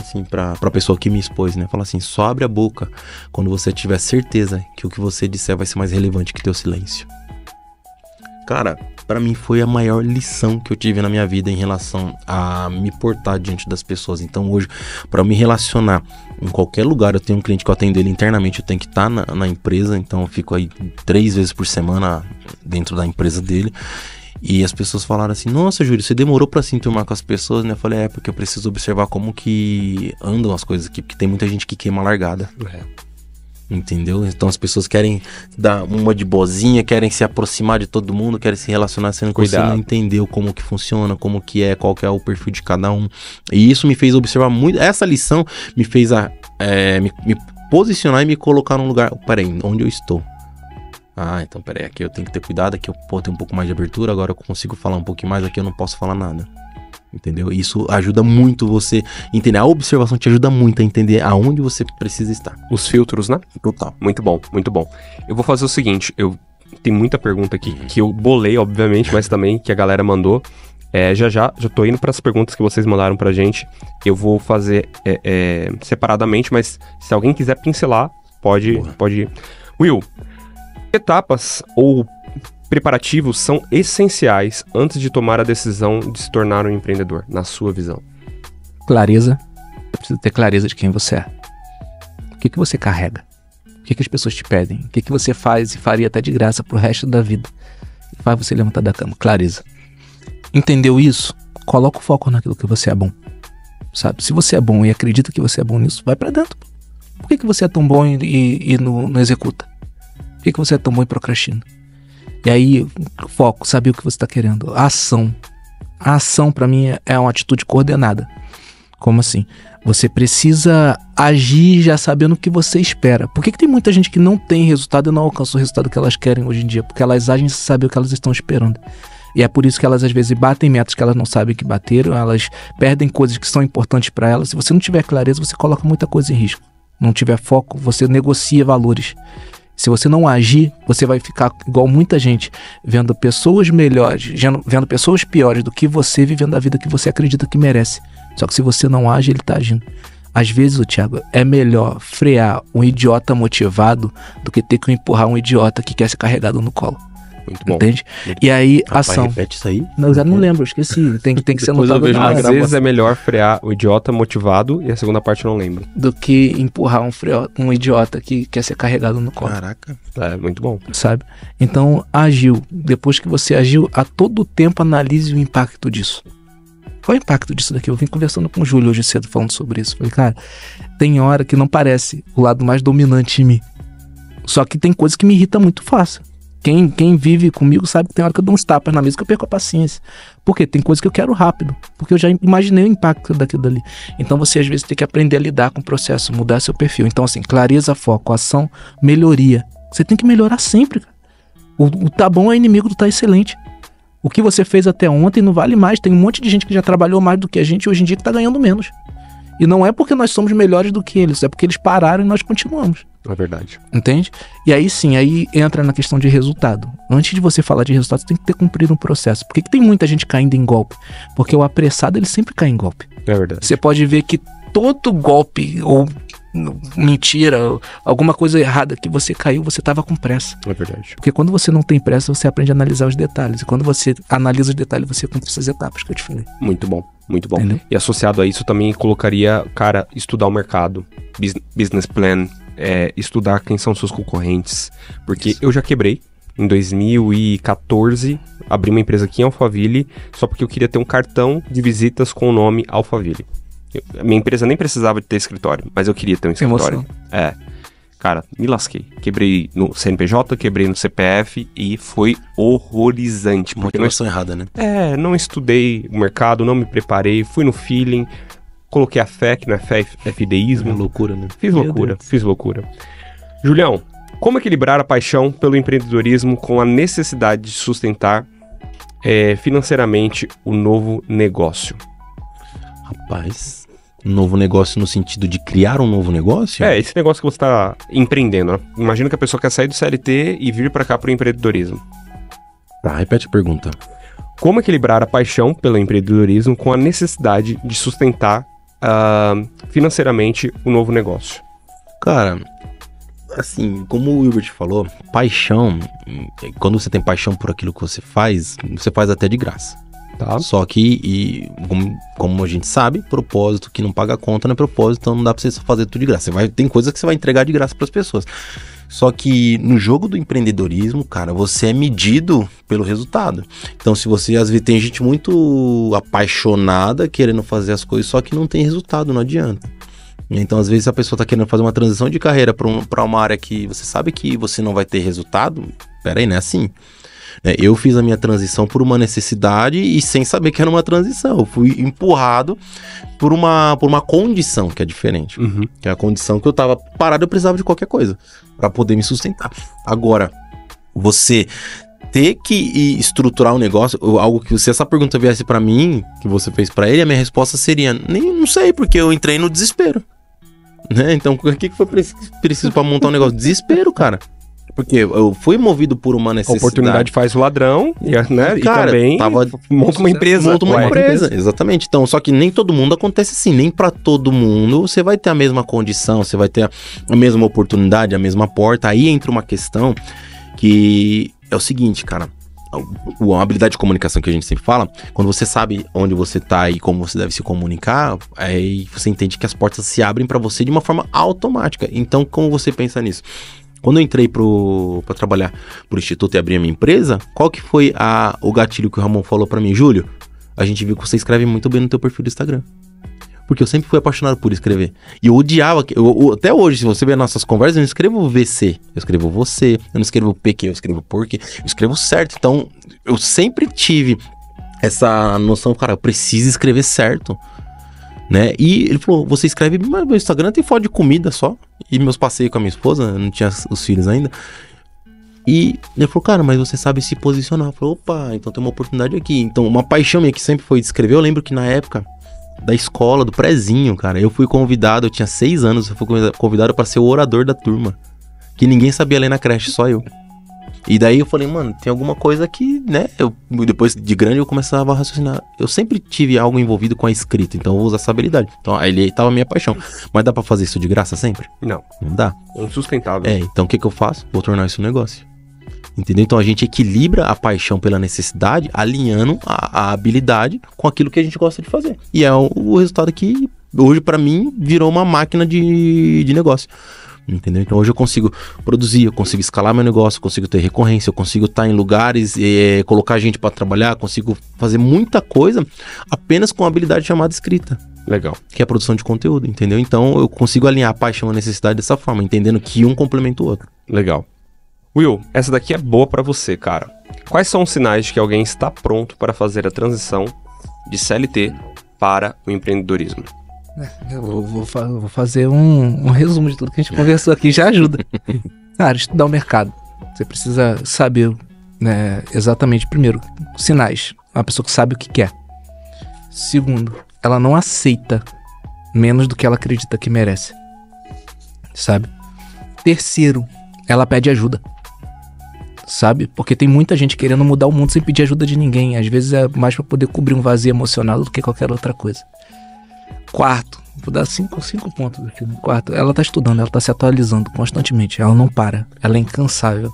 assim pra pessoa que me expôs, né? Falaram assim, só abre a boca quando você tiver certeza que o que você disser vai ser mais relevante que teu silêncio. Cara, pra mim foi a maior lição que eu tive na minha vida em relação a me portar diante das pessoas. Então hoje, pra eu me relacionar em qualquer lugar, eu tenho um cliente que eu atendo ele internamente, eu tenho que estar na empresa, então eu fico aí 3 vezes por semana dentro da empresa dele. E as pessoas falaram assim, nossa, Júlio, você demorou pra se enturmar com as pessoas, né? Eu falei, porque eu preciso observar como que andam as coisas aqui, porque tem muita gente que queima a largada. Entendeu? Então as pessoas querem dar uma de boazinha, querem se aproximar de todo mundo, querem se relacionar, sendo que você não entendeu como que funciona, como que é, qual que é o perfil de cada um. E isso me fez observar muito. Essa lição me fez me posicionar e me colocar num lugar. Peraí, onde eu estou? Então peraí, aqui eu tenho que ter cuidado, aqui eu tenho um pouco mais de abertura, agora eu consigo falar um pouquinho mais, aqui eu não posso falar nada. Entendeu? Isso ajuda muito você entender. A observação te ajuda muito a entender aonde você precisa estar. Os filtros, né? Total. Muito bom, muito bom. Eu vou fazer o seguinte, tem muita pergunta aqui que eu bolei, obviamente, mas também que a galera mandou. Já tô indo para as perguntas que vocês mandaram pra gente. Eu vou fazer separadamente, mas se alguém quiser pincelar, pode ir. Will, etapas ou preparativos são essenciais antes de tomar a decisão de se tornar um empreendedor, na sua visão? Clareza. Você precisa ter clareza de quem você é. O que você carrega? O que as pessoas te pedem? O que você faz e faria até de graça pro resto da vida? Que faz você levantar da cama? Clareza. Entendeu isso? Coloca o foco naquilo que você é bom. Sabe? Se você é bom e acredita que você é bom nisso, vai pra dentro. Por que você é tão bom e não executa? Por que você é tão bom e procrastina? E aí, foco, saber o que você está querendo. A ação. A ação, para mim, é uma atitude coordenada. Como assim? Você precisa agir já sabendo o que você espera. Por que tem muita gente que não tem resultado e não alcança o resultado que elas querem hoje em dia? Porque elas agem sem saber o que elas estão esperando. E é por isso que elas, às vezes, batem metas que elas não sabem que bateram. Elas perdem coisas que são importantes para elas. Se você não tiver clareza, você coloca muita coisa em risco. Não tiver foco, você negocia valores. Se você não agir, você vai ficar igual muita gente, vendo pessoas melhores, vendo pessoas piores do que você, vivendo a vida que você acredita que merece. Só que se você não age, ele tá agindo. Às vezes, Thiago, é melhor frear um idiota motivado do que ter que empurrar um idiota que quer ser carregado no colo. Muito bom. Entende? E aí, Rapaz, ação. repete isso aí. Não, eu já não lembro, eu esqueci. Tem que ser Depois eu anotado. vejo na na- Às gravação. vezes é melhor frear o idiota motivado e a segunda parte eu não lembro. do que empurrar um idiota que quer ser carregado no colo. Caraca. É, muito bom. Sabe? Então, agiu. Depois que você agiu, a todo tempo analise o impacto disso. Qual é o impacto disso daqui? Eu vim conversando com o Júlio hoje cedo falando sobre isso. Falei, cara, tem hora que não parece o lado mais dominante em mim. Só que tem coisa que me irrita muito fácil. Quem vive comigo sabe que tem hora que eu dou uns tapas na mesa que eu perco a paciência. Por quê? Tem coisa que eu quero rápido. Porque eu já imaginei o impacto daquilo dali. Então você às vezes tem que aprender a lidar com o processo, mudar seu perfil. Então assim, clareza, foco, ação, melhoria. Você tem que melhorar sempre, cara. O tá bom é inimigo do tá excelente. O que você fez até ontem não vale mais. Tem um monte de gente que já trabalhou mais do que a gente hoje em dia que tá ganhando menos. E não é porque nós somos melhores do que eles, é porque eles pararam e nós continuamos. É verdade. Entende? E aí sim, aí entra na questão de resultado. Antes de você falar de resultado, você tem que ter cumprido um processo. Por que tem muita gente caindo em golpe? Porque o apressado, ele sempre cai em golpe. É verdade. Você pode ver que todo golpe ou mentira, alguma coisa errada que você caiu, você estava com pressa. É verdade. Porque quando você não tem pressa, você aprende a analisar os detalhes. E quando você analisa os detalhes, você cumpre essas etapas que eu te falei. Muito bom, muito bom. Entendeu? E associado a isso também colocaria, cara, estudar o mercado, business plan, estudar quem são seus concorrentes. Porque eu já quebrei. Em 2014, abri uma empresa aqui em Alphaville, só porque eu queria ter um cartão de visitas com o nome Alphaville. A minha empresa nem precisava de ter escritório, mas eu queria ter um escritório. Emoção. Cara, me lasquei. Quebrei no CNPJ, quebrei no CPF e foi horrorizante. Porque Motivação errada, né? não estudei o mercado, não me preparei, fui no feeling, coloquei a fé, que não é fé, é fideísmo. Loucura, né? Fiz Meu loucura, Deus. fiz loucura. Julião, como equilibrar a paixão pelo empreendedorismo com a necessidade de sustentar financeiramente o novo negócio? Rapaz, um novo negócio no sentido de criar um novo negócio? Esse negócio que você está empreendendo, né? Imagina que a pessoa quer sair do CLT e vir para cá para o empreendedorismo. Tá, repete a pergunta. Como equilibrar a paixão pelo empreendedorismo com a necessidade de sustentar financeiramente o novo negócio? Cara, assim, como o Wilbert falou, paixão, quando você tem paixão por aquilo que você faz até de graça. Tá? Só que, como a gente sabe, propósito que não paga a conta não é propósito, então não dá pra você fazer tudo de graça. Tem coisa que você vai entregar de graça pras pessoas. Só que no jogo do empreendedorismo, cara, você é medido pelo resultado. Então, se você, às vezes, tem gente muito apaixonada querendo fazer as coisas, só que não tem resultado, não adianta. Então, às vezes, a pessoa tá querendo fazer uma transição de carreira pra uma área que você sabe que você não vai ter resultado. Pera aí, não é assim. Eu fiz a minha transição por uma necessidade e sem saber que era uma transição. Eu fui empurrado por uma condição que é diferente. Uhum. Que é a condição que eu tava parado, eu precisava de qualquer coisa para poder me sustentar. Agora, você ter que estruturar um negócio, algo que se essa pergunta viesse para mim, que você fez para ele, a minha resposta seria, não sei, porque eu entrei no desespero. Né? Então, o que foi preciso para montar um negócio? Desespero, cara. Porque eu fui movido por uma A necessidade. oportunidade faz o ladrão, né? Cara, e também monta uma empresa. Monta uma empresa, exatamente. Então, só que nem todo mundo acontece assim. Nem pra todo mundo você vai ter a mesma condição, você vai ter a mesma oportunidade, a mesma porta. Aí entra uma questão que é o seguinte, cara. A habilidade de comunicação que a gente sempre fala, quando você sabe onde você tá e como você deve se comunicar, aí você entende que as portas se abrem pra você de uma forma automática. Então, como você pensa nisso? Quando eu entrei pra trabalhar pro Instituto e abrir a minha empresa, qual que foi o gatilho que o Ramon falou pra mim? Júlio, a gente viu que você escreve muito bem no teu perfil do Instagram. Porque eu sempre fui apaixonado por escrever. E eu odiava, até hoje, se você ver nossas conversas, eu não escrevo VC, eu escrevo você, eu não escrevo PQ, eu escrevo porquê, eu escrevo certo. Então, eu sempre tive essa noção, cara, eu preciso escrever certo. Né? E ele falou, você escreve, mas meu Instagram tem foto de comida só. E meus passeios com a minha esposa, não tinha os filhos ainda. E ele falou, cara, mas você sabe se posicionar. Eu falei, opa, então tem uma oportunidade aqui. Então, uma paixão minha que sempre foi de escrever. Eu lembro que na época da escola, do prezinho, cara, eu fui convidado, eu tinha 6 anos, eu fui convidado para ser o orador da turma. que ninguém sabia ler na creche, só eu. E daí eu falei, mano, tem alguma coisa que, né, depois de grande eu começava a raciocinar. Eu sempre tive algo envolvido com a escrita, então eu vou usar essa habilidade. Então aí tava a minha paixão. Mas dá pra fazer isso de graça sempre? Não. Não dá. É insustentável. Então o que eu faço? Vou tornar isso um negócio. Entendeu? Então a gente equilibra a paixão pela necessidade, alinhando a habilidade com aquilo que a gente gosta de fazer. E é o resultado que hoje pra mim virou uma máquina de negócio. Entendeu? Então hoje eu consigo produzir, eu consigo escalar meu negócio, eu consigo ter recorrência, eu consigo estar em lugares, colocar gente para trabalhar, consigo fazer muita coisa apenas com a habilidade chamada escrita. Legal. Que é a produção de conteúdo, entendeu? Então eu consigo alinhar a paixão e a necessidade dessa forma, entendendo que um complementa o outro. Legal. Will, essa daqui é boa pra você, cara. Quais são os sinais de que alguém está pronto para fazer a transição de CLT para o empreendedorismo? Eu vou fazer um resumo de tudo que a gente conversou aqui, já ajuda. Cara, estudar o mercado. Você precisa saber, né, exatamente, primeiro, sinais. Uma pessoa que sabe o que quer. Segundo, ela não aceita menos do que ela acredita que merece. Sabe? Terceiro, ela pede ajuda. Sabe? Porque tem muita gente querendo mudar o mundo sem pedir ajuda de ninguém. Às vezes é mais pra poder cobrir um vazio emocional do que qualquer outra coisa. Quarto, vou dar 5 pontos aqui. Quarto, ela tá estudando, ela tá se atualizando constantemente, ela não para, ela é incansável.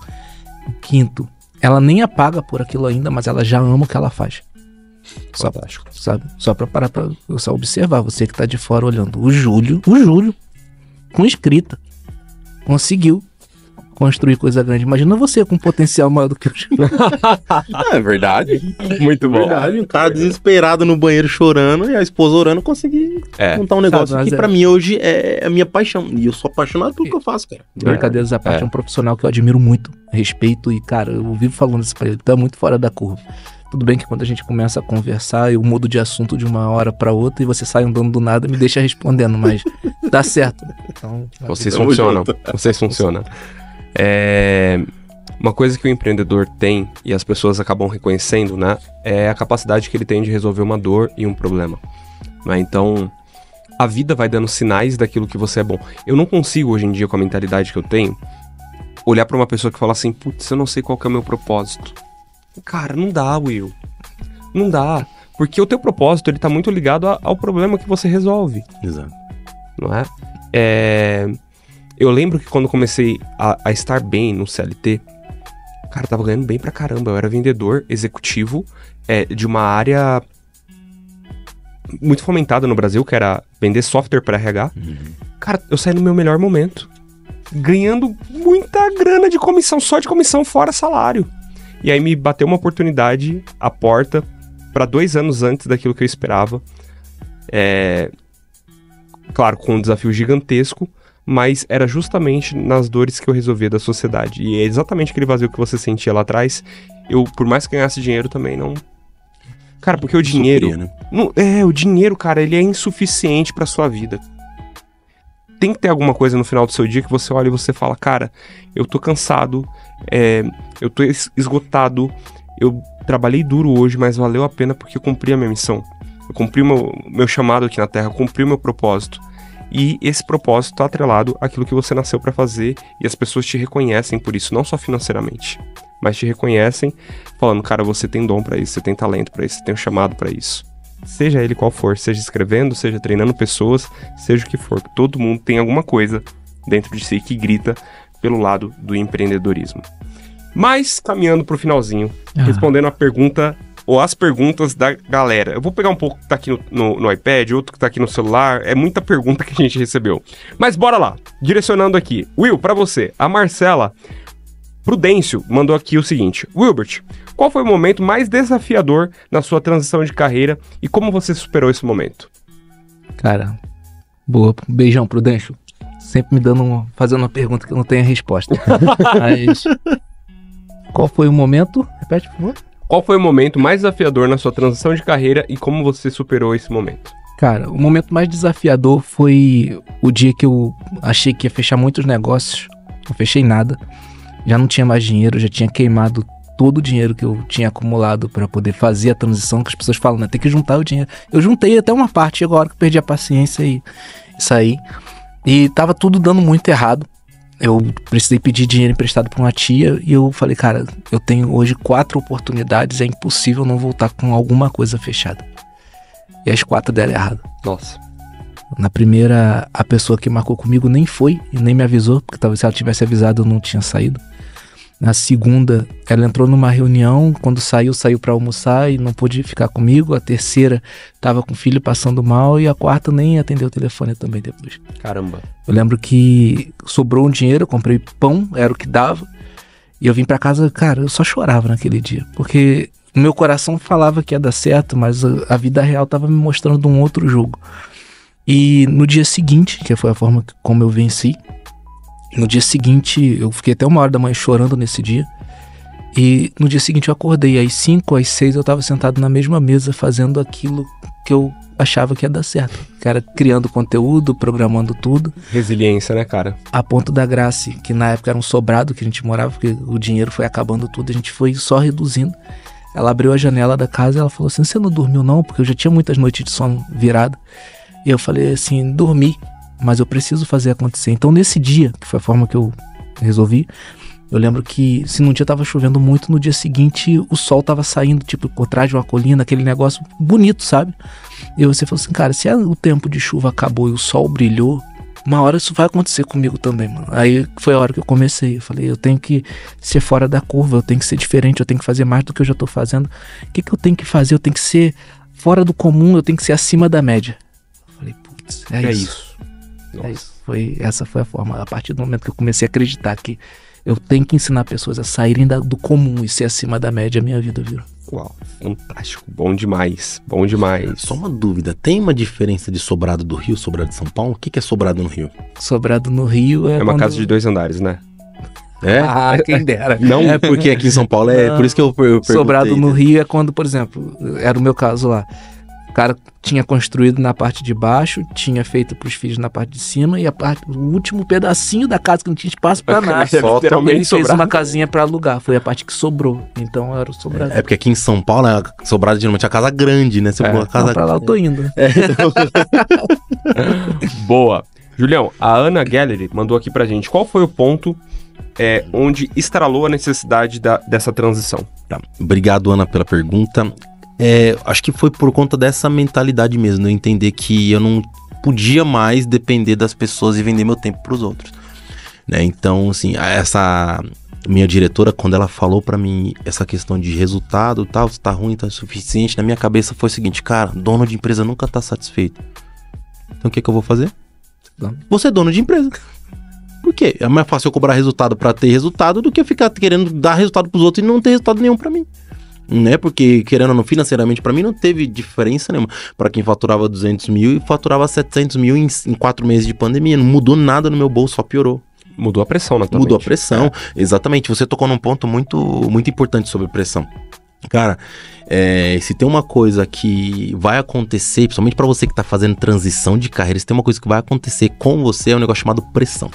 Quinto, ela nem apaga por aquilo ainda, mas ela já ama o que ela faz. Fantástico. Sabe? Só pra parar pra só observar, você que tá de fora olhando. O Júlio, com escrita, conseguiu construir coisa grande. Imagina você com potencial maior do que o Júlio. É verdade. Muito bom. Verdade, um cara desesperado no banheiro chorando e a esposa orando, consegui montar um negócio que pra mim hoje é a minha paixão. E eu sou apaixonado pelo que eu faço, cara. Brincadeiras à parte, é um profissional que eu admiro muito, respeito e, cara, eu vivo falando isso pra ele, tá muito fora da curva. Tudo bem que quando a gente começa a conversar, eu mudo de assunto de uma hora pra outra e você sai andando do nada e me deixa respondendo, mas dá certo. Então, vocês funcionam. Uma coisa que o empreendedor tem e as pessoas acabam reconhecendo, né, é a capacidade que ele tem de resolver uma dor e um problema, né? Então a vida vai dando sinais daquilo que você é bom. Eu não consigo hoje em dia, com a mentalidade que eu tenho, olhar pra uma pessoa que fala assim, putz, eu não sei qual que é o meu propósito. Cara, não dá, Will, não dá, porque o teu propósito ele tá muito ligado ao problema que você resolve. Exato. Não é? Eu lembro que quando comecei a estar bem no CLT, cara, eu tava ganhando bem pra caramba. Eu era vendedor executivo de uma área muito fomentada no Brasil, que era vender software pra RH. Cara, eu saí no meu melhor momento, ganhando muita grana de comissão, só de comissão fora salário. E aí me bateu uma oportunidade à porta pra 2 anos antes daquilo que eu esperava. Claro, com um desafio gigantesco, mas era justamente nas dores que eu resolvia da sociedade. E é exatamente aquele vazio que você sentia lá atrás. Eu, por mais que ganhasse dinheiro, também não... Cara, porque o dinheiro... Sofria, né? O dinheiro, cara, ele é insuficiente pra sua vida. Tem que ter alguma coisa no final do seu dia que você olha e você fala, cara, eu tô cansado, eu tô esgotado, eu trabalhei duro hoje, mas valeu a pena porque eu cumpri a minha missão. Eu cumpri o meu chamado aqui na Terra, eu cumpri o meu propósito. E esse propósito está atrelado àquilo que você nasceu para fazer e as pessoas te reconhecem por isso, não só financeiramente, mas te reconhecem falando, cara, você tem dom para isso, você tem talento para isso, você tem um chamado para isso. Seja ele qual for, seja escrevendo, seja treinando pessoas, seja o que for, todo mundo tem alguma coisa dentro de si que grita pelo lado do empreendedorismo. Mas, caminhando pro finalzinho, respondendo a pergunta... ou as perguntas da galera. Eu vou pegar um pouco que tá aqui no iPad, outro que tá aqui no celular. É muita pergunta que a gente recebeu. Mas bora lá. Direcionando aqui. Will, pra você. A Marcela Prudêncio mandou aqui o seguinte. Wilbert, qual foi o momento mais desafiador na sua transição de carreira e como você superou esse momento? Cara, boa. Beijão, Prudêncio. Sempre me fazendo uma pergunta que eu não tenho a resposta. Mas... qual foi o momento? Repete, por favor. Qual foi o momento mais desafiador na sua transição de carreira e como você superou esse momento? Cara, o momento mais desafiador foi o dia que eu achei que ia fechar muitos negócios. Não fechei nada. Já não tinha mais dinheiro, já tinha queimado todo o dinheiro que eu tinha acumulado para poder fazer a transição, que as pessoas falam, né? Tem que juntar o dinheiro. Eu juntei até uma parte, chegou a hora que eu perdi a paciência e saí. E tava tudo dando muito errado. eu precisei pedir dinheiro emprestado pra uma tia e eu falei, cara, eu tenho hoje 4 oportunidades, é impossível não voltar com alguma coisa fechada. E as 4 deram errado. Nossa. Na primeira, a pessoa que marcou comigo nem foi e nem me avisou, porque talvez se ela tivesse avisado eu não tinha saído. Na segunda, ela entrou numa reunião, quando saiu pra almoçar e não pôde ficar comigo. A terceira, tava com o filho passando mal e a quarta nem atendeu o telefone também depois. Caramba. Eu lembro que sobrou um dinheiro, eu comprei pão, era o que dava. E eu vim pra casa, cara, eu só chorava naquele dia, porque o meu coração falava que ia dar certo, mas a vida real tava me mostrando um outro jogo. E no dia seguinte, que foi a forma como eu venci, no dia seguinte, eu fiquei até 1h da manhã chorando nesse dia. E no dia seguinte eu acordei, às 5, às 6 eu tava sentado na mesma mesa fazendo aquilo que eu achava que ia dar certo. Cara, criando conteúdo, programando tudo. Resiliência, né, cara? A ponto da Grace, que na época era um sobrado que a gente morava, porque o dinheiro foi acabando tudo, a gente foi só reduzindo. Ela abriu a janela da casa e ela falou assim, você não dormiu não? Porque eu já tinha muitas noites de sono virado. E eu falei assim, dormi, mas eu preciso fazer acontecer. Então nesse dia, que foi a forma que eu resolvi, eu lembro que se num dia tava chovendo muito, no dia seguinte o sol tava saindo, tipo, por trás de uma colina, aquele negócio bonito, sabe? E você falou assim, cara, se o tempo de chuva acabou e o sol brilhou, uma hora isso vai acontecer comigo também, mano. Aí foi a hora que eu comecei, eu falei, eu tenho que ser fora da curva, eu tenho que ser diferente, eu tenho que fazer mais do que eu já tô fazendo. O que eu tenho que fazer? Eu tenho que ser fora do comum, eu tenho que ser acima da média. Eu falei, putz, é isso. Nossa. É isso. Essa foi a forma. A partir do momento que eu comecei a acreditar que eu tenho que ensinar pessoas a saírem do comum e ser acima da média, a minha vida virou. Uau, fantástico. Bom demais. Bom demais. Só uma dúvida, tem uma diferença de Sobrado do Rio, Sobrado de São Paulo? O que é Sobrado no Rio? Sobrado no Rio É uma casa de 2 andares, né? É? Ah, quem dera. Não é porque aqui em São Paulo Não. por isso que eu perguntei. Sobrado no Rio é quando, por exemplo, era o meu caso lá. O cara tinha construído na parte de baixo, tinha feito pros filhos na parte de cima e o último pedacinho da casa que não tinha espaço pra nada. Só literalmente Ele fez sobrado. uma casinha pra alugar, foi a parte que sobrou. Então era o sobrado. É porque aqui em São Paulo, né, Sobrado geralmente é a casa grande, né? Você pôr a casa... Não, pra lá eu tô indo. Boa. Julião, a Ana Gallery mandou aqui pra gente. Qual foi o ponto onde estralou a necessidade dessa transição? Tá. Obrigado, Ana, pela pergunta. Acho que foi por conta dessa mentalidade mesmo, eu entender que eu não podia mais depender das pessoas e vender meu tempo pros outros, né? Então, assim, essa minha diretora, quando ela falou pra mim essa questão de resultado, tal, se tá ruim, tá suficiente, na minha cabeça foi o seguinte, cara, dono de empresa nunca tá satisfeito. Então o que eu vou fazer? Vou ser dono de empresa. Por quê? É mais fácil eu cobrar resultado pra ter resultado do que eu ficar querendo dar resultado pros outros e não ter resultado nenhum pra mim. Né? Porque, querendo ou não, financeiramente, pra mim não teve diferença nenhuma. Pra quem faturava 200 mil e faturava 700 mil em 4 meses de pandemia. Não mudou nada no meu bolso, só piorou. Mudou a pressão, naturalmente. Mudou a pressão, exatamente. Você tocou num ponto muito, muito importante sobre pressão. Cara, se tem uma coisa que vai acontecer, principalmente pra você que tá fazendo transição de carreira, se tem uma coisa que vai acontecer com você, é um negócio chamado pressão.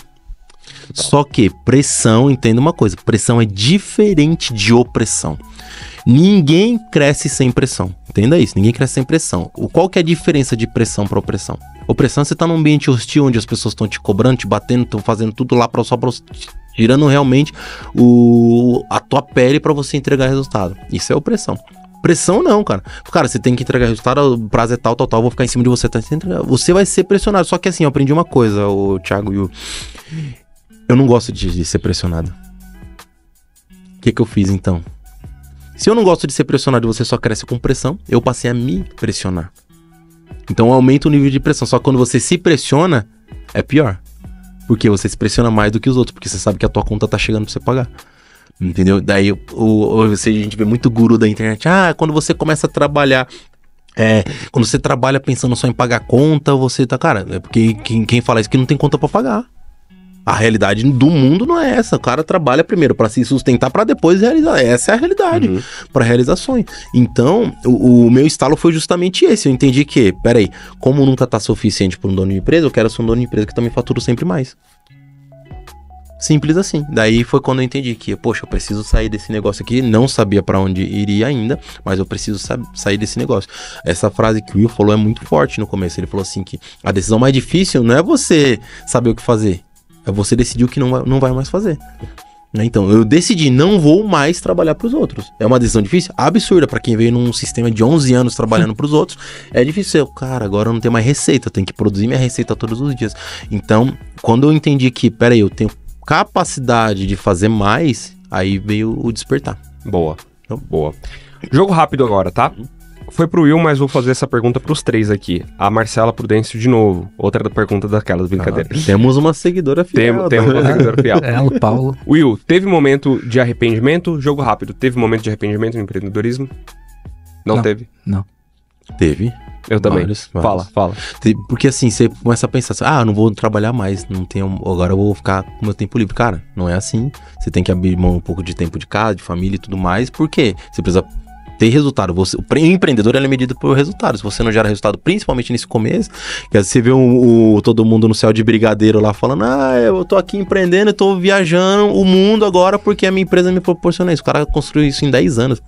Só que pressão, entenda uma coisa, pressão é diferente de opressão. Ninguém cresce sem pressão, entenda isso, ninguém cresce sem pressão. Qual que é a diferença de pressão para opressão? Opressão, você tá num ambiente hostil onde as pessoas estão te cobrando, te batendo, estão fazendo tudo lá só pra tirando realmente a tua pele para você entregar resultado. Isso é opressão. Pressão não, cara. Cara, você tem que entregar resultado, o prazo é tal, vou ficar em cima de você, tá? Você vai ser pressionado. Só que assim, eu aprendi uma coisa, o Thiago e o... Eu não gosto de ser pressionado. O que eu fiz então? Se eu não gosto de ser pressionado e você só cresce com pressão, eu passei a me pressionar. Então aumenta o nível de pressão. Só que quando você se pressiona, é pior. Porque você se pressiona mais do que os outros, porque você sabe que a tua conta tá chegando pra você pagar. Entendeu? Daí a gente vê muito guru da internet. Quando você começa a trabalhar... quando você trabalha pensando só em pagar conta, você tá... Cara, é porque quem fala isso que não tem conta pra pagar. A realidade do mundo não é essa. O cara trabalha primeiro para se sustentar para depois realizar. Essa é a realidade para realizações. Então, o meu estalo foi justamente esse. Eu entendi que, peraí, como nunca tá suficiente para um dono de empresa, eu quero ser um dono de empresa que também fatura sempre mais. Simples assim. Daí foi quando eu entendi que, poxa, eu preciso sair desse negócio aqui. Não sabia para onde iria ainda, mas eu preciso sair desse negócio. Essa frase que o Will falou é muito forte no começo. Ele falou assim que a decisão mais difícil não é você saber o que fazer. Você decidiu que não vai mais fazer. Né? Então, eu decidi, não vou mais trabalhar pros outros. É uma decisão difícil? Absurda pra quem veio num sistema de 11 anos trabalhando pros outros. É difícil. Cara, agora eu não tenho mais receita, eu tenho que produzir minha receita todos os dias. Então, quando eu entendi que, peraí, eu tenho capacidade de fazer mais, aí veio o despertar. Boa. Boa. Jogo rápido agora, tá? Foi pro Will, mas vou fazer essa pergunta pros três aqui. A Marcela Prudêncio de novo. Outra pergunta daquelas brincadeiras. Temos uma seguidora fiel. Temos uma seguidora fiel. Ela, Paulo. Will, teve momento de arrependimento? Jogo rápido. Teve momento de arrependimento no empreendedorismo? Não teve? Não. Teve. Eu também. Vários. Fala. Porque assim, você começa a pensar assim, eu não vou trabalhar mais, agora eu vou ficar com meu tempo livre. Cara, não é assim. Você tem que abrir mão um pouco de tempo de casa, de família e tudo mais. Por quê? Você precisa ter resultado. O empreendedor ele é medido por resultado. Se você não gera resultado, principalmente nesse começo, que você vê todo mundo no céu de brigadeiro lá falando, eu tô aqui empreendendo, eu tô viajando o mundo agora porque a minha empresa me proporciona isso. O cara construiu isso em 10 anos.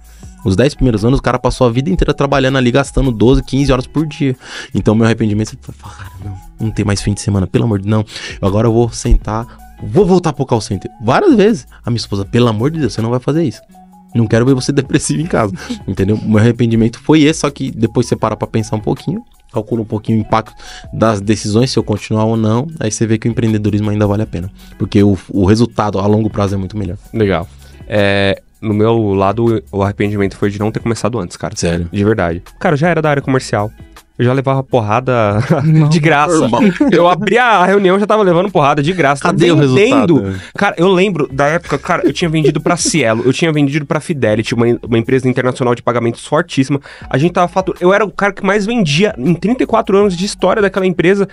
Os 10 primeiros anos, o cara passou a vida inteira trabalhando ali, gastando 12, 15 horas por dia. Então, meu arrependimento, cara, não tem mais fim de semana, pelo amor de Deus, não. Agora eu vou sentar, vou voltar pro call center. Várias vezes. A minha esposa, pelo amor de Deus, você não vai fazer isso. Não quero ver você depressivo em casa, entendeu? O meu arrependimento foi esse, só que depois você para pra pensar um pouquinho, calcula um pouquinho o impacto das decisões, se eu continuar ou não, aí você vê que o empreendedorismo ainda vale a pena. Porque o resultado a longo prazo é muito melhor. Legal. No meu lado, o arrependimento foi de não ter começado antes, cara. Sério? De verdade. Cara, eu já era da área comercial. Eu já levava porrada de graça. Normal. Eu abria a reunião e já tava levando porrada de graça. Cadê o resultado? Cara, eu lembro da época, cara, eu tinha vendido pra Cielo, eu tinha vendido pra Fidelity, uma empresa internacional de pagamentos fortíssima. A gente tava faturando. Eu era o cara que mais vendia em 34 anos de história daquela empresa.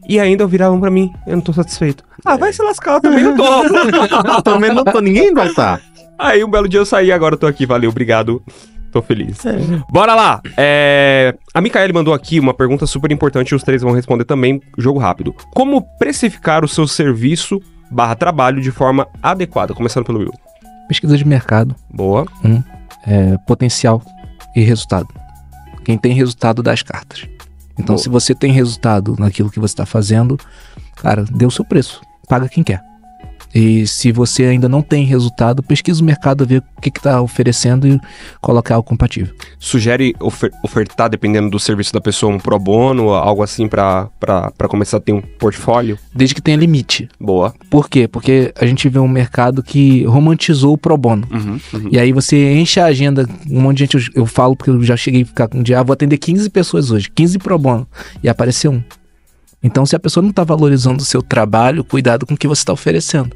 E ainda viravam pra mim, eu não tô satisfeito. Vai se lascar, eu também não tô. Também não tô, ninguém vai estar. Aí um belo dia eu saí, agora eu tô aqui, valeu, obrigado. Tô feliz. Bora lá! A Micaele mandou aqui uma pergunta super importante e os três vão responder também, jogo rápido. Como precificar o seu serviço/trabalho de forma adequada? Começando pelo Will. Pesquisa de mercado. Boa. Potencial e resultado. Quem tem resultado dá as cartas. Então, se você tem resultado naquilo que você está fazendo, cara, dê o seu preço. Paga quem quer. E se você ainda não tem resultado, pesquisa o mercado, ver o que está oferecendo e colocar algo compatível. Sugere ofertar, dependendo do serviço da pessoa, um pro bono, algo assim pra começar a ter um portfólio? Desde que tenha limite. Boa. Por quê? Porque a gente vê um mercado que romantizou o pro bono. E aí você enche a agenda, um monte de gente, eu falo porque eu já cheguei a ficar um dia, vou atender 15 pessoas hoje, 15 pro bono, e apareceu um. Então, se a pessoa não está valorizando o seu trabalho, cuidado com o que você está oferecendo.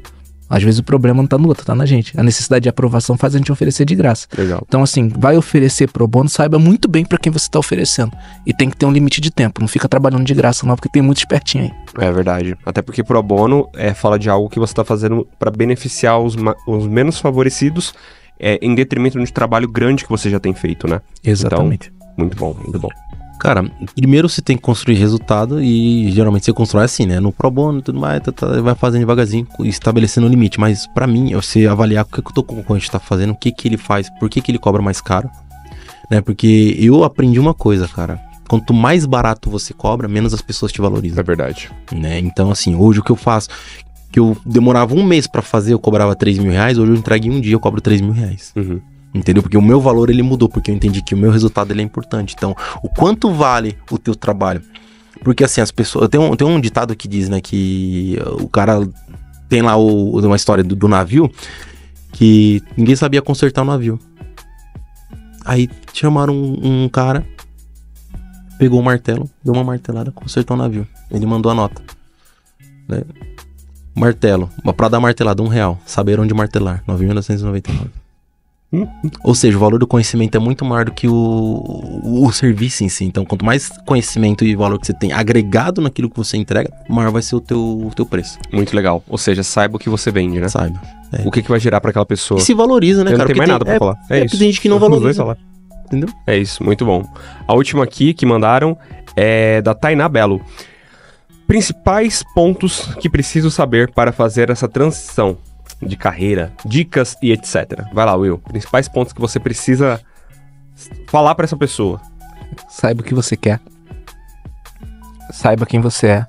Às vezes o problema não está no outro, está na gente. A necessidade de aprovação faz a gente oferecer de graça. Legal. Então, assim, vai oferecer pro bono, saiba muito bem para quem você está oferecendo. E tem que ter um limite de tempo. Não fica trabalhando de graça, não, porque tem muito espertinho aí. É verdade. Até porque pro bono fala de algo que você está fazendo para beneficiar os menos favorecidos em detrimento de trabalho grande que você já tem feito, né? Exatamente. Então, muito bom, muito bom. Cara, primeiro você tem que construir resultado e geralmente você constrói assim, né? No pro bono e tudo mais, vai fazendo devagarzinho, estabelecendo um limite. Mas pra mim, você avaliar o que o teu concorrente tá fazendo, o que ele faz, por que ele cobra mais caro, né? Porque eu aprendi uma coisa, cara. Quanto mais barato você cobra, menos as pessoas te valorizam. É verdade. Né? Então, assim, hoje o que eu faço, que eu demorava um mês pra fazer, eu cobrava 3 mil reais, hoje eu entrego em um dia, eu cobro 3 mil reais. Entendeu? Porque o meu valor, ele mudou, porque eu entendi que o meu resultado, ele é importante. Então, o quanto vale o teu trabalho? Porque, assim, as pessoas... Tem um ditado que diz, né, que o cara tem lá uma história do navio, que ninguém sabia consertar o navio. Aí chamaram um cara, pegou o martelo, deu uma martelada, consertou o navio. Ele mandou a nota, né? Martelo, pra dar martelada, R$1. Saber onde martelar, 9.999. Ou seja, o valor do conhecimento é muito maior do que o serviço em si. Então, quanto mais conhecimento e valor que você tem agregado naquilo que você entrega, maior vai ser o teu preço. Muito legal. Ou seja, saiba o que você vende, né? Saiba. O que vai gerar pra aquela pessoa. E se valoriza, né, Eu cara? não tenho mais nada pra falar. É isso. Tem gente que não valoriza. Entendeu? É isso, muito bom. A última aqui que mandaram é da Tainá Belo. Principais pontos que preciso saber para fazer essa transição de carreira, dicas e etc. Vai lá, Will. Principais pontos que você precisa falar pra essa pessoa. Saiba o que você quer. Saiba quem você é.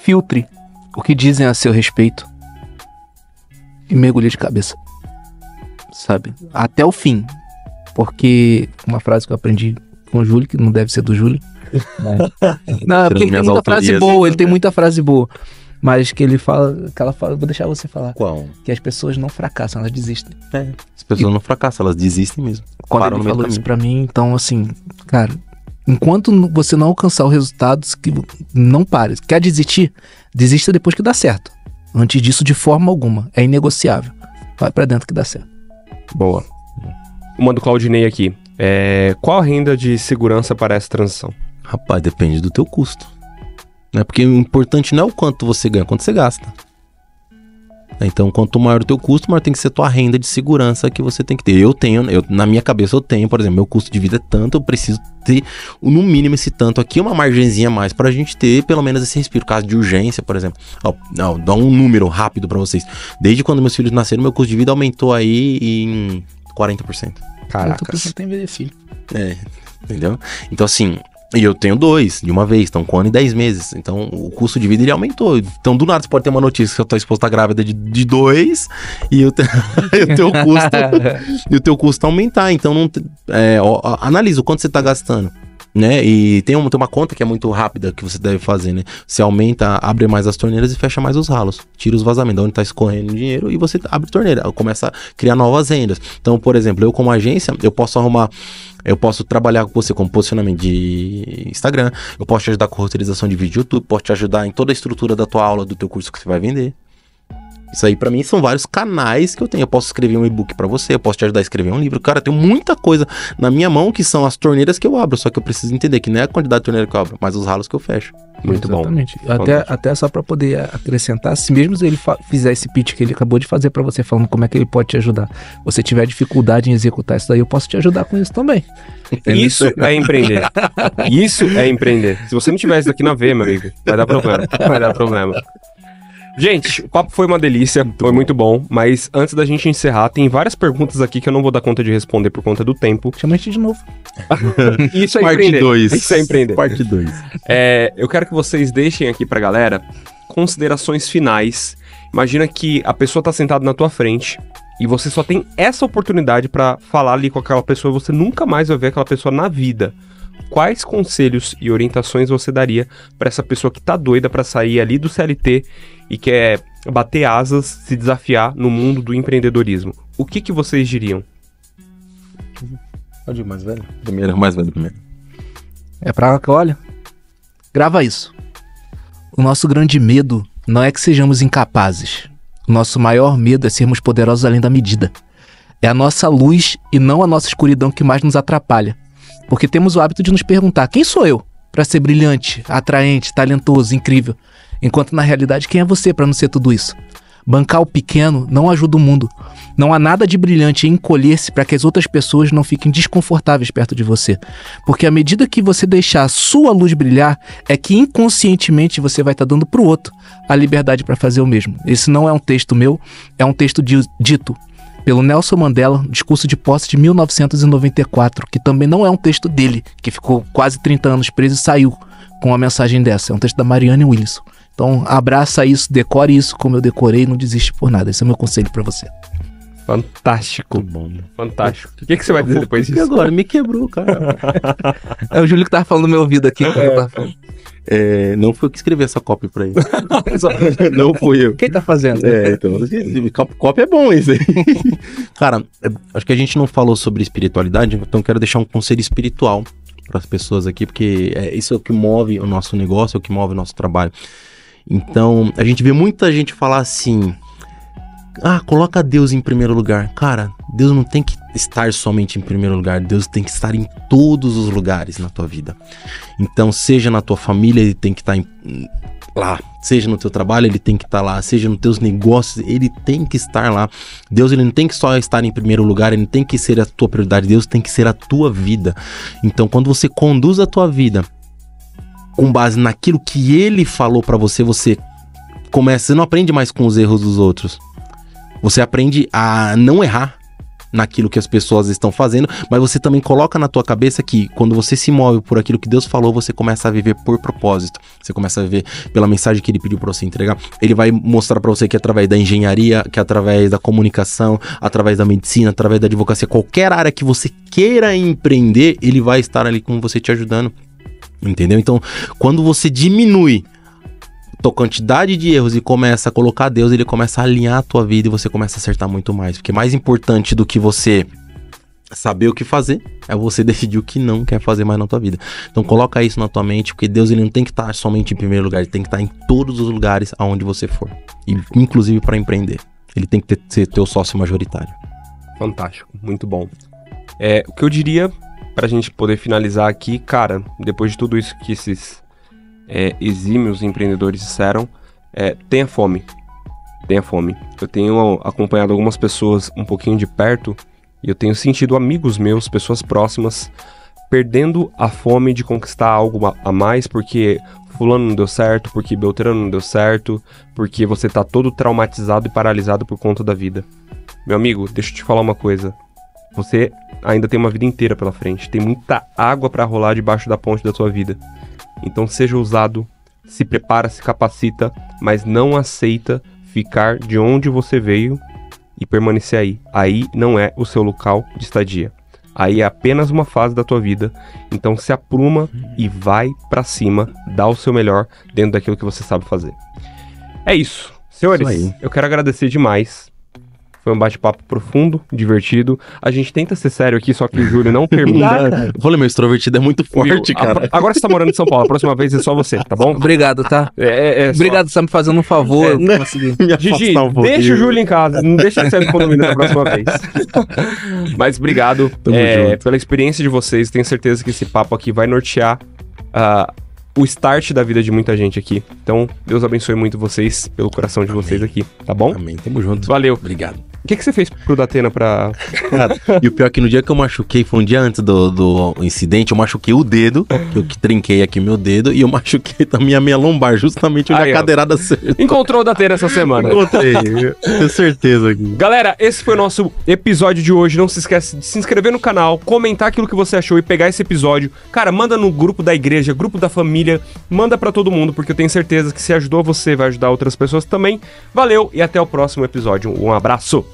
filtre o que dizem a seu respeito e mergulhe de cabeça, sabe? Até o fim. Porque uma frase que eu aprendi com o Júlio, que não deve ser do Júlio. Não, porque ele tem muita frase boa, ele tem muita frase boa. Mas que ele fala, que ela fala, vou deixar você falar. Qual? Que as pessoas não fracassam, elas desistem. As pessoas não fracassam, elas desistem mesmo. Quando ele falou isso pra mim, então assim, cara, enquanto você não alcançar o resultado, que não pare. Quer desistir? Desista depois que dá certo. Antes disso, de forma alguma. É inegociável. Vai pra dentro que dá certo. Boa. Uma do Claudinei aqui. Qual a renda de segurança para essa transição? Rapaz, depende do teu custo. Né? Porque o importante não é o quanto você ganha, é o quanto você gasta. Então, quanto maior o teu custo, maior tem que ser a tua renda de segurança que você tem que ter. Na minha cabeça eu tenho, por exemplo, meu custo de vida é tanto, eu preciso ter, no mínimo, esse tanto aqui, uma margenzinha a mais pra gente ter, pelo menos, esse respiro. Caso de urgência, por exemplo. Dá um número rápido pra vocês. Desde quando meus filhos nasceram, meu custo de vida aumentou aí em 40%. Caracas. Tem ver filho. Entendeu? Então, assim... E eu tenho 2, de uma vez, então com 1 ano e 10 meses. Então o custo de vida ele aumentou. Então do nada você pode ter uma notícia que a tua esposa tá grávida de 2 e o teu custo aumentar. Então analisa o quanto você tá gastando, né? E tem uma conta que é muito rápida que você deve fazer, né? Você aumenta, abre mais as torneiras e fecha mais os ralos. Tira os vazamentos, onde tá escorrendo dinheiro, e você abre torneira, começa a criar novas rendas. Então, por exemplo, eu como agência, eu posso trabalhar com você como posicionamento de Instagram, eu posso te ajudar com roteirização de vídeo de YouTube, posso te ajudar em toda a estrutura da tua aula, do teu curso que você vai vender. Isso aí pra mim são vários canais que eu tenho. Eu posso escrever um e-book pra você, eu posso te ajudar a escrever um livro. Cara, tem muita coisa na minha mão que são as torneiras que eu abro, só que eu preciso entender que não é a quantidade de torneira que eu abro, mas os ralos que eu fecho. Muito Exatamente. Bom. Até só pra poder acrescentar, se mesmo ele fizer esse pitch que ele acabou de fazer pra você, falando como é que ele pode te ajudar, você tiver dificuldade em executar isso daí, eu posso te ajudar com isso também. Isso é empreender. Isso é empreender. Se você não tiver isso daqui na veia, meu amigo, vai dar problema. Gente, o papo foi uma delícia, foi muito bom, mas antes da gente encerrar, tem várias perguntas aqui que eu não vou dar conta de responder por conta do tempo. Chama a gente de novo. Isso é Parte empreender. 2. Isso é empreender. Parte 2. Eu quero que vocês deixem aqui pra galera considerações finais. Imagina que a pessoa tá sentada na tua frente e você só tem essa oportunidade pra falar ali com aquela pessoa e você nunca mais vai ver aquela pessoa na vida. Quais conselhos e orientações você daria pra essa pessoa que tá doida pra sair ali do CLT e quer bater asas, se desafiar no mundo do empreendedorismo? O que vocês diriam? Pode ir mais velho? Mais velho primeiro. Olha, grava isso. O nosso grande medo não é que sejamos incapazes. O nosso maior medo é sermos poderosos além da medida. É a nossa luz e não a nossa escuridão que mais nos atrapalha. Porque temos o hábito de nos perguntar, quem sou eu para ser brilhante, atraente, talentoso, incrível? Enquanto na realidade, quem é você para não ser tudo isso? Bancar o pequeno não ajuda o mundo. Não há nada de brilhante em encolher-se para que as outras pessoas não fiquem desconfortáveis perto de você. Porque à medida que você deixar a sua luz brilhar, é que inconscientemente você vai estar dando para o outro a liberdade para fazer o mesmo. Esse não é um texto meu, é um texto dito pelo Nelson Mandela, discurso de posse de 1994, que também não é um texto dele, que ficou quase 30 anos preso e saiu com uma mensagem dessa. É um texto da Marianne Williamson. Então, abraça isso, decore isso como eu decorei, não desiste por nada. Esse é o meu conselho pra você. Fantástico. Bom, né? Fantástico. O que você vai dizer depois disso? Agora me quebrou, cara. É o Júlio que tava falando no meu ouvido aqui. Não foi eu que escrevi essa cópia pra ele. Não fui eu. Quem tá fazendo? Então, cópia é bom isso aí. Cara, acho que a gente não falou sobre espiritualidade, então quero deixar um conselho espiritual para as pessoas aqui, porque isso é o que move o nosso negócio, é o que move o nosso trabalho. Então, a gente vê muita gente falar assim: coloca Deus em primeiro lugar. Cara, Deus não tem que estar somente em primeiro lugar, Deus tem que estar em todos os lugares na tua vida. Então, seja na tua família, ele tem que estar lá, seja no teu trabalho, ele tem que estar lá, seja nos teus negócios, ele tem que estar lá. Deus, ele não tem que só estar em primeiro lugar, ele não tem que ser a tua prioridade, Deus tem que ser a tua vida. Então, quando você conduz a tua vida com base naquilo que ele falou pra você, você não aprende mais com os erros dos outros. Você aprende a não errar. naquilo que as pessoas estão fazendo, mas você também coloca na tua cabeça que quando você se move por aquilo que Deus falou, você começa a viver por propósito. Você começa a viver pela mensagem que ele pediu pra você entregar. Ele vai mostrar pra você que através da engenharia, que através da comunicação, através da medicina, através da advocacia, qualquer área que você queira empreender, ele vai estar ali com você te ajudando. Entendeu? Então, quando você diminui tua quantidade de erros e começa a colocar Deus, ele começa a alinhar a tua vida e você começa a acertar muito mais. Porque mais importante do que você saber o que fazer é você decidir o que não quer fazer mais na tua vida. Então coloca isso na tua mente, porque Deus ele não tem que estar somente em primeiro lugar, ele tem que estar em todos os lugares aonde você for. E, inclusive para empreender. Ele tem que ser teu sócio majoritário. Fantástico, muito bom. O que eu diria pra gente poder finalizar aqui, cara, depois de tudo isso que esses exímios empreendedores disseram, tenha fome. Tenha fome. Eu tenho acompanhado algumas pessoas um pouquinho de perto e eu tenho sentido amigos meus, pessoas próximas, perdendo a fome de conquistar algo a mais porque fulano não deu certo, porque Beltrano não deu certo, porque você tá todo traumatizado e paralisado por conta da vida. Meu amigo, deixa eu te falar uma coisa. Você ainda tem uma vida inteira pela frente. Tem muita água pra rolar debaixo da ponte da tua vida. Então seja ousado, se prepara, se capacita, mas não aceita ficar de onde você veio e permanecer aí. Aí não é o seu local de estadia. Aí é apenas uma fase da tua vida. Então se apruma e vai pra cima, dá o seu melhor dentro daquilo que você sabe fazer. É isso. Senhores, eu quero agradecer demais. Foi um bate-papo profundo, divertido. A gente tenta ser sério aqui, só que o Júlio não permita. Eu falei, meu extrovertido é muito forte, cara. Agora você tá morando em São Paulo, a próxima vez é só você, tá bom? Obrigado, tá? Obrigado, você tá me fazendo um favor. Gigi, deixa o Júlio em casa, não deixa ele sair do condomínio da próxima vez. Mas obrigado pela experiência de vocês. Tenho certeza que esse papo aqui vai nortear o start da vida de muita gente aqui. Então, Deus abençoe muito vocês, pelo coração de vocês aqui, tá bom? Amém, tamo junto. Valeu. Obrigado. O que você fez pro Datena pra... Cara, e o pior é que no dia que eu machuquei, foi um dia antes do incidente, eu machuquei o dedo, que eu trinquei aqui meu dedo, e eu machuquei também a minha lombar, justamente onde a cadeirada certa. Encontrou o Datena essa semana. Encontrei, tenho certeza aqui. Galera, esse foi o nosso episódio de hoje. Não se esquece de se inscrever no canal, comentar aquilo que você achou e pegar esse episódio. Cara, manda no grupo da igreja, grupo da família, manda pra todo mundo, porque eu tenho certeza que se ajudou você, vai ajudar outras pessoas também. Valeu e até o próximo episódio. Um abraço!